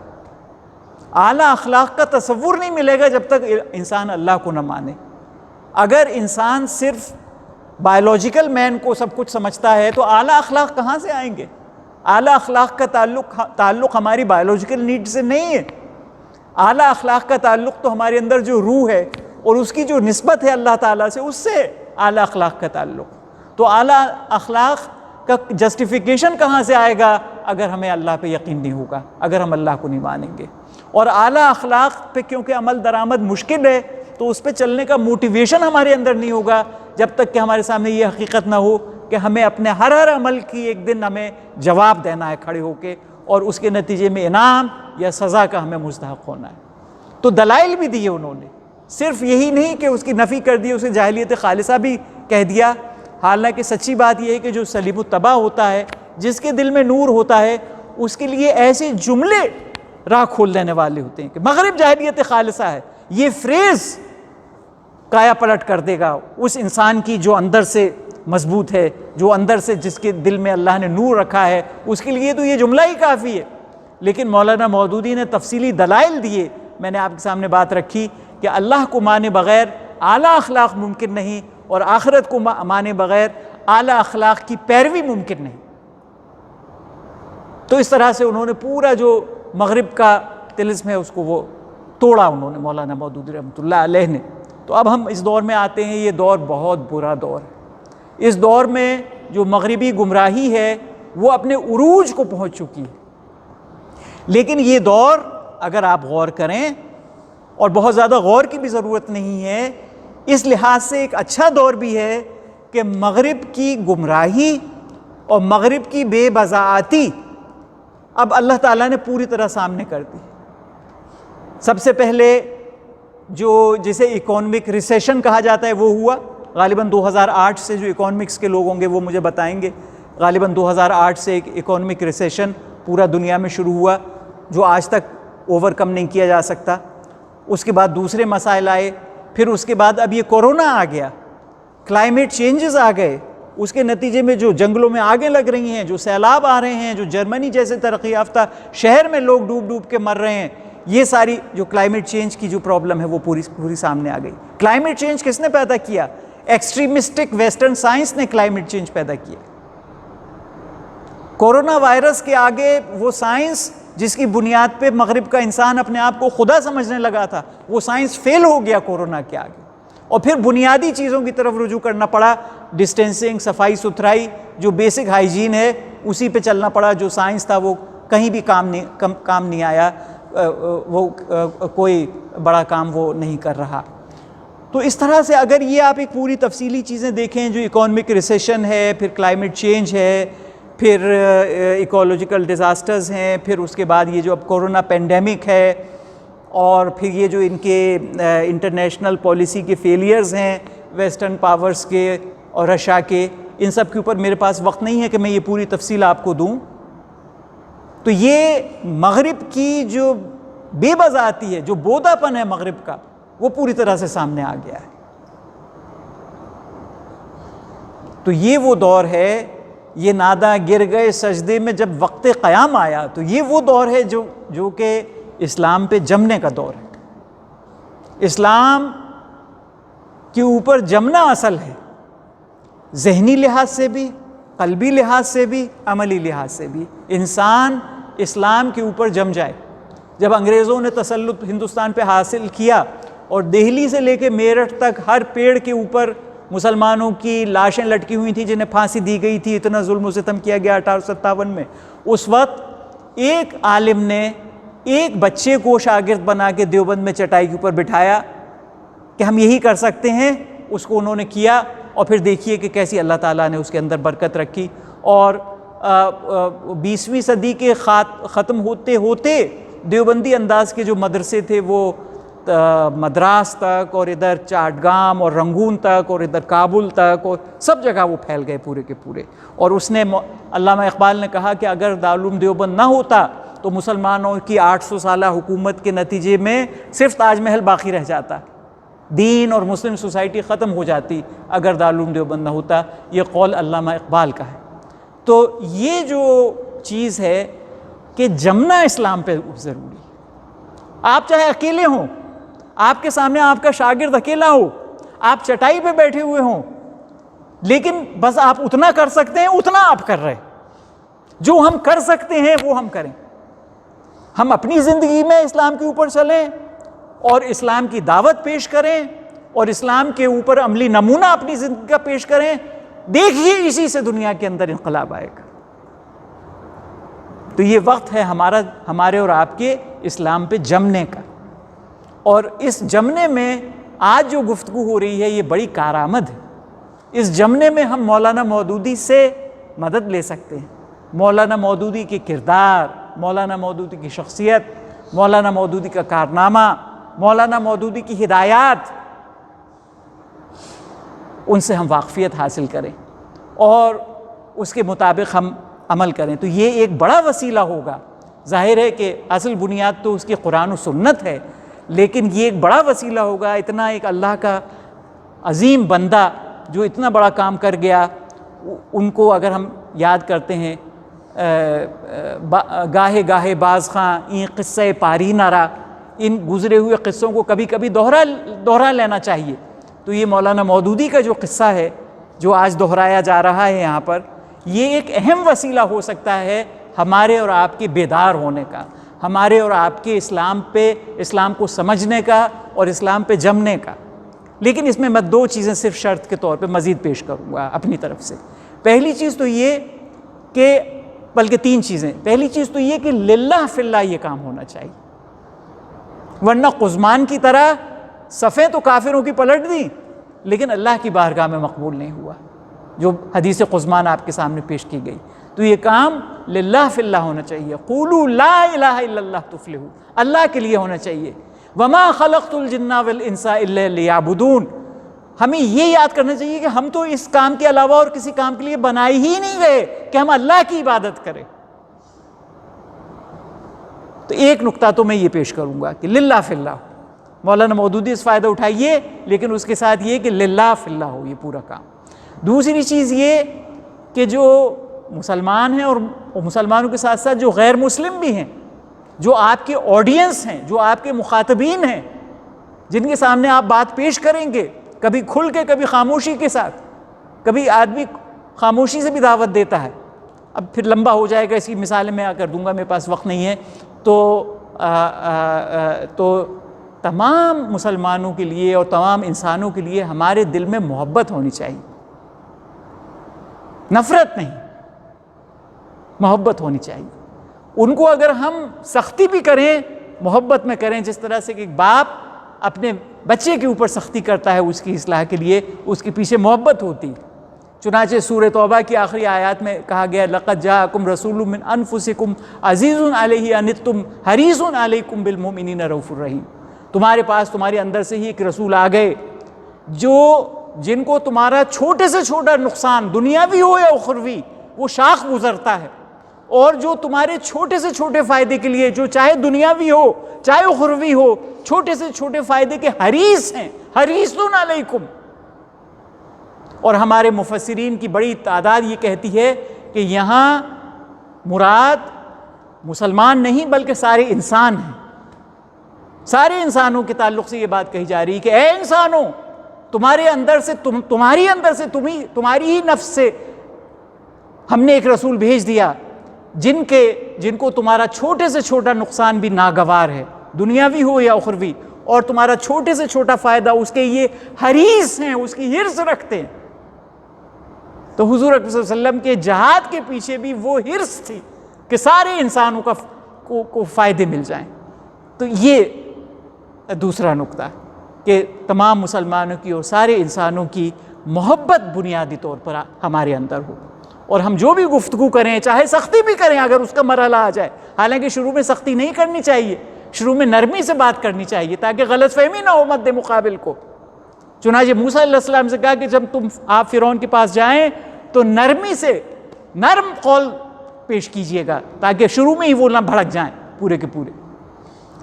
اعلیٰ اخلاق کا تصور نہیں ملے گا جب تک انسان اللہ کو نہ مانے۔ اگر انسان صرف بایولوجیکل مین کو سب کچھ سمجھتا ہے تو اعلیٰ اخلاق کہاں سے آئیں گے؟ اعلیٰ اخلاق کا تعلق ہماری بایولوجیکل نیڈ سے نہیں ہے، اعلیٰ اخلاق کا تعلق تو ہمارے اندر جو روح ہے اور اس کی جو نسبت ہے اللہ تعالیٰ سے، اس سے اعلیٰ اخلاق کا تعلق۔ تو اعلیٰ اخلاق کا جسٹیفیکیشن کہاں سے آئے گا اگر ہمیں اللہ پہ یقین نہیں ہوگا، اگر ہم اللہ کو نہیں مانیں گے؟ اور اعلیٰ اخلاق پہ کیونکہ عمل درآمد مشکل ہے تو اس پہ چلنے کا موٹیویشن ہمارے اندر نہیں ہوگا جب تک کہ ہمارے سامنے یہ حقیقت نہ ہو کہ ہمیں اپنے ہر عمل کی ایک دن ہمیں جواب دینا ہے کھڑے ہو کے، اور اس کے نتیجے میں انعام یا سزا کا ہمیں مستحق ہونا ہے۔ تو دلائل بھی دیے انہوں نے، صرف یہی نہیں کہ اس کی نفی کر دی، اسے جاہلیت خالصہ بھی کہہ دیا۔ حالانکہ سچی بات یہ ہے کہ جو سلیم الطبع ہوتا ہے، جس کے دل میں نور ہوتا ہے، اس کے لیے ایسے جملے راہ کھول دینے والے ہوتے ہیں کہ مغرب جاہلیت خالصہ ہے، یہ فریز کایا پلٹ کر دے گا اس انسان کی جو اندر سے مضبوط ہے، جو اندر سے جس کے دل میں اللہ نے نور رکھا ہے، اس کے لیے تو یہ جملہ ہی کافی ہے۔ لیکن مولانا مودودی نے تفصیلی دلائل دیے، میں نے آپ کے سامنے بات رکھی کہ اللہ کو مانے بغیر اعلیٰ اخلاق ممکن نہیں، اور آخرت کو مانے بغیر اعلیٰ اخلاق کی پیروی ممکن نہیں۔ تو اس طرح سے انہوں نے پورا جو مغرب کا طلسم ہے اس کو وہ توڑا انہوں نے، مولانا مودودی رحمۃ اللہ علیہ نے۔ تو اب ہم اس دور میں آتے ہیں، یہ دور بہت برا دور ہے۔ اس دور میں جو مغربی گمراہی ہے وہ اپنے عروج کو پہنچ چکی ہے، لیکن یہ دور اگر آپ غور کریں، اور بہت زیادہ غور کی بھی ضرورت نہیں ہے، اس لحاظ سے ایک اچھا دور بھی ہے کہ مغرب کی گمراہی اور مغرب کی بے بضاعتی اب اللہ تعالیٰ نے پوری طرح سامنے کر دی۔ سب سے پہلے جو جسے اکانومک ریسیشن کہا جاتا ہے وہ ہوا، غالباً 2008 سے، جو اکانومکس کے لوگ ہوں گے وہ مجھے بتائیں گے، غالباً 2008 سے ایک اکانومک ریسیشن پورا دنیا میں شروع ہوا جو آج تک اوور کم نہیں کیا جا سکتا۔ اس کے بعد دوسرے مسائل آئے، پھر اس کے بعد اب یہ کورونا آ گیا، کلائمیٹ چینجز آ گئے، اس کے نتیجے میں جو جنگلوں میں آگیں لگ رہی ہیں، جو سیلاب آ رہے ہیں، جو جرمنی جیسے ترقی یافتہ شہر میں لوگ ڈوب ڈوب کے مر رہے ہیں، یہ ساری جو کلائمیٹ چینج کی جو پرابلم ہے وہ پوری سامنے آ گئی۔ کلائمیٹ چینج کس نے پیدا کیا؟ ایکسٹریمسٹک ویسٹرن سائنس نے کلائمیٹ چینج پیدا کیا۔ کورونا وائرس کے آگے وہ سائنس جس کی بنیاد پہ مغرب کا انسان اپنے آپ کو خدا سمجھنے لگا تھا، وہ سائنس فیل ہو گیا کورونا کے آگے، اور پھر بنیادی چیزوں کی طرف رجوع کرنا پڑا، ڈسٹینسنگ، صفائی ستھرائی، جو بیسک ہائیجین ہے اسی پہ چلنا پڑا۔ جو سائنس تھا وہ کہیں بھی کام نہیں آیا، وہ کوئی بڑا کام وہ نہیں کر رہا۔ تو اس طرح سے اگر یہ آپ ایک پوری تفصیلی چیزیں دیکھیں، جو اکانومک ریسیشن ہے، پھر کلائمیٹ چینج ہے، پھر ایکولوجیکل ڈیزاسٹرز ہیں، پھر اس کے بعد یہ جو اب کورونا پینڈیمک ہے، اور پھر یہ جو ان کے انٹرنیشنل پالیسی کے فیلیئرز ہیں ویسٹرن پاورز کے اور رشیا کے، ان سب کے اوپر میرے پاس وقت نہیں ہے کہ میں یہ پوری تفصیل آپ کو دوں۔ تو یہ مغرب کی جو بے بضاعتی ہے، جو بودا پن ہے مغرب کا، وہ پوری طرح سے سامنے آ گیا ہے۔ تو یہ وہ دور ہے، یہ ناداں گر گئے سجدے میں جب وقت قیام آیا، تو یہ وہ دور ہے جو کہ اسلام پہ جمنے کا دور ہے۔ اسلام کے اوپر جمنا اصل ہے، ذہنی لحاظ سے بھی، قلبی لحاظ سے بھی، عملی لحاظ سے بھی۔ انسان اسلام کے اوپر جم جائے۔ جب انگریزوں نے تسلط ہندوستان پہ حاصل کیا اور دہلی سے لے کے میرٹھ تک ہر پیڑ کے اوپر مسلمانوں کی لاشیں لٹکی ہوئی تھیں جنہیں پھانسی دی گئی تھی، اتنا ظلم و ستم کیا گیا 1857 میں، اس وقت ایک عالم نے ایک بچے کو شاگرد بنا کے دیوبند میں چٹائی کے اوپر بٹھایا کہ ہم یہی کر سکتے ہیں، اس کو انہوں نے کیا، اور پھر دیکھیے کہ کیسی اللہ تعالیٰ نے اس کے اندر برکت رکھی۔ اور 20ویں صدی کے ختم ہوتے ہوتے دیوبندی انداز کے جو مدرسے تھے وہ مدراس تک، اور ادھر چاٹگام اور رنگون تک، اور ادھر کابل تک، اور سب جگہ وہ پھیل گئے پورے کے پورے۔ اور اس نے علامہ اقبال نے کہا کہ اگر دارالعلوم دیوبند نہ ہوتا تو مسلمانوں کی 800 سالہ حکومت کے نتیجے میں صرف تاج محل باقی رہ جاتا، دین اور مسلم سوسائٹی ختم ہو جاتی اگر دارالعلوم دیوبند نہ ہوتا۔ یہ قول علامہ اقبال کا ہے۔ تو یہ جو چیز ہے کہ جمنا اسلام پہ ضروری ہے۔ آپ چاہے اکیلے ہوں، آپ کے سامنے آپ کا شاگرد اکیلا ہو، آپ چٹائی پہ بیٹھے ہوئے ہوں، لیکن بس آپ اتنا کر سکتے ہیں، اتنا آپ کر رہے ہیں۔ جو ہم کر سکتے ہیں وہ ہم کریں۔ ہم اپنی زندگی میں اسلام کے اوپر چلیں اور اسلام کی دعوت پیش کریں، اور اسلام کے اوپر عملی نمونہ اپنی زندگی کا پیش کریں۔ دیکھیے اسی سے دنیا کے اندر انقلاب آئے گا۔ تو یہ وقت ہے ہمارے اور آپ کے اسلام پہ جمنے کا، اور اس جمنے میں آج جو گفتگو ہو رہی ہے یہ بڑی کارآمد ہے۔ اس جمنے میں ہم مولانا مودودی سے مدد لے سکتے ہیں، مولانا مودودی کے کردار، مولانا مودودی کی شخصیت، مولانا مودودی کا کارنامہ، مولانا مودودی کی ہدایات، ان سے ہم واقفیت حاصل کریں اور اس کے مطابق ہم عمل کریں۔ تو یہ ایک بڑا وسیلہ ہوگا۔ ظاہر ہے کہ اصل بنیاد تو اس کی قرآن و سنت ہے، لیکن یہ ایک بڑا وسیلہ ہوگا۔ اتنا ایک اللہ کا عظیم بندہ جو اتنا بڑا کام کر گیا، ان کو اگر ہم یاد کرتے ہیں، گاہے گاہے باز خاں این قصہ پاری نارا، ان گزرے ہوئے قصوں کو کبھی کبھی دوہرا لینا چاہیے۔ تو یہ مولانا مودودی کا جو قصہ ہے جو آج دہرایا جا رہا ہے یہاں پر، یہ ایک اہم وسیلہ ہو سکتا ہے ہمارے اور آپ کے بیدار ہونے کا، ہمارے اور آپ کے اسلام کو سمجھنے کا اور اسلام پہ جمنے کا۔ لیکن اس میں میں 2 چیزیں صرف شرط کے طور پہ مزید پیش کروں گا اپنی طرف سے۔ پہلی چیز تو یہ کہ، بلکہ 3 چیزیں۔ پہلی چیز تو یہ کہ للہ فی اللہ یہ کام ہونا چاہیے، ورنہ قزمان کی طرح صفیں تو کافروں کی پلٹ دیں لیکن اللہ کی بارگاہ میں مقبول نہیں ہوا۔ جو حدیث قزمان آپ کے سامنے پیش کی گئی. تو یہ کام للہ فی اللہ ہونا چاہیے. قولوا لا الہ الا اللہ تفلحوا، اللہ کے لیے ہونا چاہیے. وما خلقت الجن والانس الا لیعبدون. ہمیں یہ یاد کرنا چاہیے کہ ہم تو اس کام کے علاوہ اور کسی کام کے لیے بنائے ہی نہیں گئے کہ ہم اللہ کی عبادت کریں. تو ایک نقطہ تو میں یہ پیش کروں گا کہ للہ فی اللہ. مولانا مودودی اس فائدہ اٹھائیے، لیکن اس کے ساتھ یہ کہ للہ فی اللہ ہو یہ پورا کام. دوسری چیز یہ کہ جو مسلمان ہیں اور مسلمانوں کے ساتھ ساتھ جو غیر مسلم بھی ہیں، جو آپ کے آڈینس ہیں، جو آپ کے مخاطبین ہیں، جن کے سامنے آپ بات پیش کریں گے، کبھی کھل کے کبھی خاموشی کے ساتھ. کبھی آدمی خاموشی سے بھی دعوت دیتا ہے. اب پھر لمبا ہو جائے گا، اس کی مثالیں میں کر دوں گا، میرے پاس وقت نہیں ہے. تو تمام مسلمانوں کے لیے اور تمام انسانوں کے لیے ہمارے دل میں محبت ہونی چاہیے، نفرت نہیں، محبت ہونی چاہیے. ان کو اگر ہم سختی بھی کریں، محبت میں کریں، جس طرح سے کہ ایک باپ اپنے بچے کے اوپر سختی کرتا ہے اس کی اصلاح کے لیے، اس کے پیچھے محبت ہوتی. چنانچہ سورہ توبہ کی آخری آیات میں کہا گیا لقد جاءکم رسول من انفسکم عزیز علیہ عنتم حریص علیکم بالمؤمنین رؤوف الرحیم. تمہارے پاس تمہارے اندر سے ہی ایک رسول آ گئے جن کو تمہارا چھوٹے سے چھوٹا نقصان دنیاوی ہو یا اخروی وہ شاخ گزرتا ہے، اور جو تمہارے چھوٹے سے چھوٹے فائدے کے لیے، جو چاہے دنیاوی ہو چاہے اخروی ہو، چھوٹے سے چھوٹے فائدے کے حریص ہیں، حریصون علیکم. اور ہمارے مفسرین کی بڑی تعداد یہ کہتی ہے کہ یہاں مراد مسلمان نہیں بلکہ سارے انسان ہیں. سارے انسانوں کے تعلق سے یہ بات کہی جا رہی ہے کہ اے انسانوں، تمہارے اندر سے تمہاری اندر سے تمہاری ہی نفس سے ہم نے ایک رسول بھیج دیا جن کو تمہارا چھوٹے سے چھوٹا نقصان بھی ناگوار ہے، دنیاوی ہو یا اخروی، اور تمہارا چھوٹے سے چھوٹا فائدہ اس کے یہ حریص ہیں، اس کی حرص رکھتے ہیں. تو حضور اکرم صلی اللہ علیہ وسلم کے جہاد کے پیچھے بھی وہ حرص تھی کہ سارے انسانوں کو فائدے مل جائیں. تو یہ دوسرا نقطہ کہ تمام مسلمانوں کی اور سارے انسانوں کی محبت بنیادی طور پر ہمارے اندر ہو، اور ہم جو بھی گفتگو کریں چاہے سختی بھی کریں اگر اس کا مرحلہ آ جائے. حالانکہ شروع میں سختی نہیں کرنی چاہیے، شروع میں نرمی سے بات کرنی چاہیے تاکہ غلط فہمی نہ ہو مد مقابل کو. چنانچہ موسیٰ علیہ السلام سے کہا کہ جب آپ فرعون کے پاس جائیں تو نرمی سے نرم قول پیش کیجئے گا تاکہ شروع میں ہی وہ نہ بھڑک جائیں پورے کے پورے.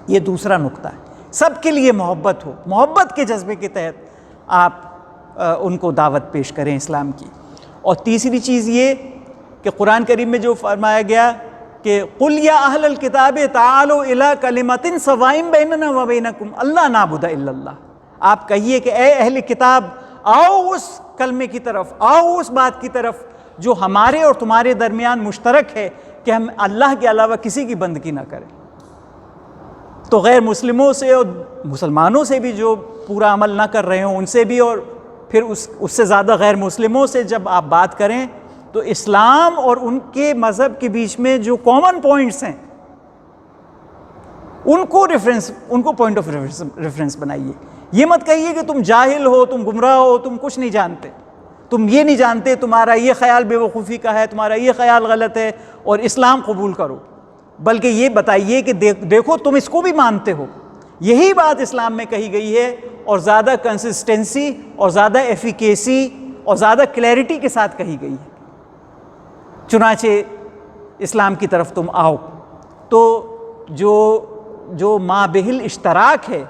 یہ دوسرا نقطہ ہے، سب کے لیے محبت ہو، محبت کے جذبے کے تحت آپ ان کو دعوت پیش کریں اسلام کی. اور تیسری چیز یہ کہ قرآن کریم میں جو فرمایا گیا کہ قُلْ يَا أَهْلَ الْكِتَابِ تَعَالُوا إِلَىٰ كَلِمَةٍ سَوَاءٍ بَيْنَنَا وَبَيْنَكُمْ أَلَّا نَعْبُدَ إِلَّا اللَّهَ. آپ کہیے کہ اے اہل کتاب، آؤ اس کلمے کی طرف، آؤ اس بات کی طرف جو ہمارے اور تمہارے درمیان مشترک ہے کہ ہم اللہ کے علاوہ کسی کی بندگی نہ کریں. تو غیر مسلموں سے اور مسلمانوں سے بھی جو پورا عمل نہ کر رہے ہوں ان سے بھی، اور پھر اس سے زیادہ غیر مسلموں سے جب آپ بات کریں تو اسلام اور ان کے مذہب کے بیچ میں جو کامن پوائنٹس ہیں ان کو پوائنٹ آف ریفرنس بنائیے. یہ مت کہیے کہ تم جاہل ہو، تم گمراہ ہو، تم کچھ نہیں جانتے، تم یہ نہیں جانتے، تمہارا یہ خیال بے وقوفی کا ہے، تمہارا یہ خیال غلط ہے اور اسلام قبول کرو. بلکہ یہ بتائیے کہ دیکھو تم اس کو بھی مانتے ہو. یہی بات اسلام میں کہی گئی ہے، اور زیادہ کنسسٹنسی اور زیادہ ایفیکیسی اور زیادہ کلیئرٹی کے ساتھ کہی گئی ہے. چنانچہ اسلام کی طرف تم آؤ. تو جو مابہل اشتراک ہے،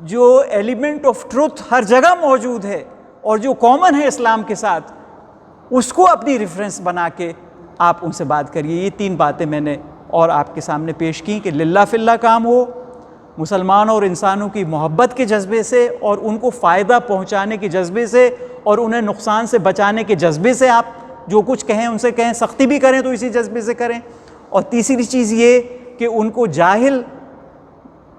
جو ایلیمنٹ آف ٹروتھ ہر جگہ موجود ہے اور جو کامن ہے اسلام کے ساتھ، اس کو اپنی ریفرنس بنا کے آپ ان سے بات کریے. یہ تین باتیں میں نے اور آپ کے سامنے پیش کی کہ للہ فی اللہ کام ہو، مسلمانوں اور انسانوں کی محبت کے جذبے سے اور ان کو فائدہ پہنچانے کے جذبے سے اور انہیں نقصان سے بچانے کے جذبے سے آپ جو کچھ کہیں ان سے کہیں، سختی بھی کریں تو اسی جذبے سے کریں. اور تیسری چیز یہ کہ ان کو جاہل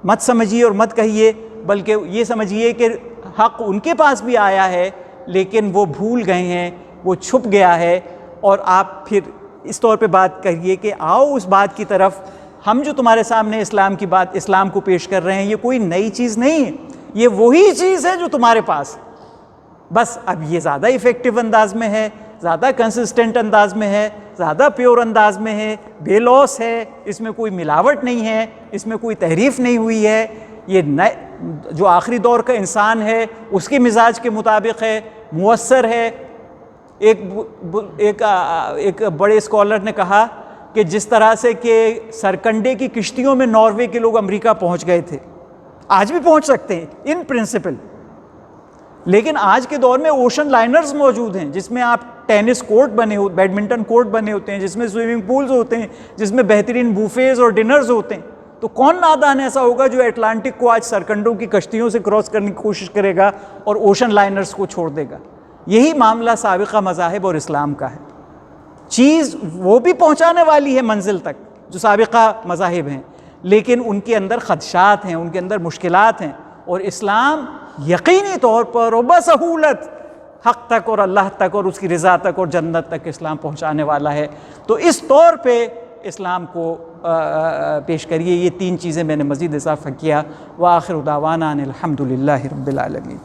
مت سمجھیے اور مت کہیے، بلکہ یہ سمجھیے کہ حق ان کے پاس بھی آیا ہے لیکن وہ بھول گئے ہیں، وہ چھپ گیا ہے. اور آپ پھر اس طور پہ بات کریے کہ آؤ اس بات کی طرف، ہم جو تمہارے سامنے اسلام کو پیش کر رہے ہیں یہ کوئی نئی چیز نہیں ہے، یہ وہی چیز ہے جو تمہارے پاس، بس اب یہ زیادہ ایفیکٹو انداز میں ہے، زیادہ کنسسٹنٹ انداز میں ہے، زیادہ پیور انداز میں ہے، بے لوس ہے، اس میں کوئی ملاوٹ نہیں ہے، اس میں کوئی تحریف نہیں ہوئی ہے، یہ جو آخری دور کا انسان ہے اس کے مزاج کے مطابق ہے، مؤثر ہے۔ ایک بڑے اسکالر نے کہا کہ جس طرح سے کہ سرکنڈے کی کشتیوں میں ناروے کے لوگ امریکہ پہنچ گئے تھے، آج بھی پہنچ سکتے ہیں ان پرنسپل، لیکن آج کے دور میں اوشن لائنرز موجود ہیں جس میں آپ ٹینس کورٹ بنے ہوتے، بیڈمنٹن کورٹ بنے ہوتے ہیں، جس میں سوئمنگ پولز ہوتے ہیں، جس میں بہترین بوفیز اور ڈنرز ہوتے ہیں۔ تو کون نادان ایسا ہوگا جو اٹلانٹک کو آج سرکنڈوں کی کشتیوں سے کراس کرنے کی کوشش کرے گا اور اوشن لائنرز کو چھوڑ دے گا؟ یہی معاملہ سابقہ مذاہب اور اسلام کا ہے۔ چیز وہ بھی پہنچانے والی ہے منزل تک جو سابقہ مذاہب ہیں، لیکن ان کے اندر خدشات ہیں، ان کے اندر مشکلات ہیں، اور اسلام یقینی طور پر اور بسہولت حق تک اور اللہ تک اور اس کی رضا تک اور جنت تک اسلام پہنچانے والا ہے۔ تو اس طور پہ اسلام کو پیش کریے۔ یہ 3 چیزیں میں نے مزید اضافہ کیا۔ وآخر دعوانا ان الحمد للہ رب العالمین۔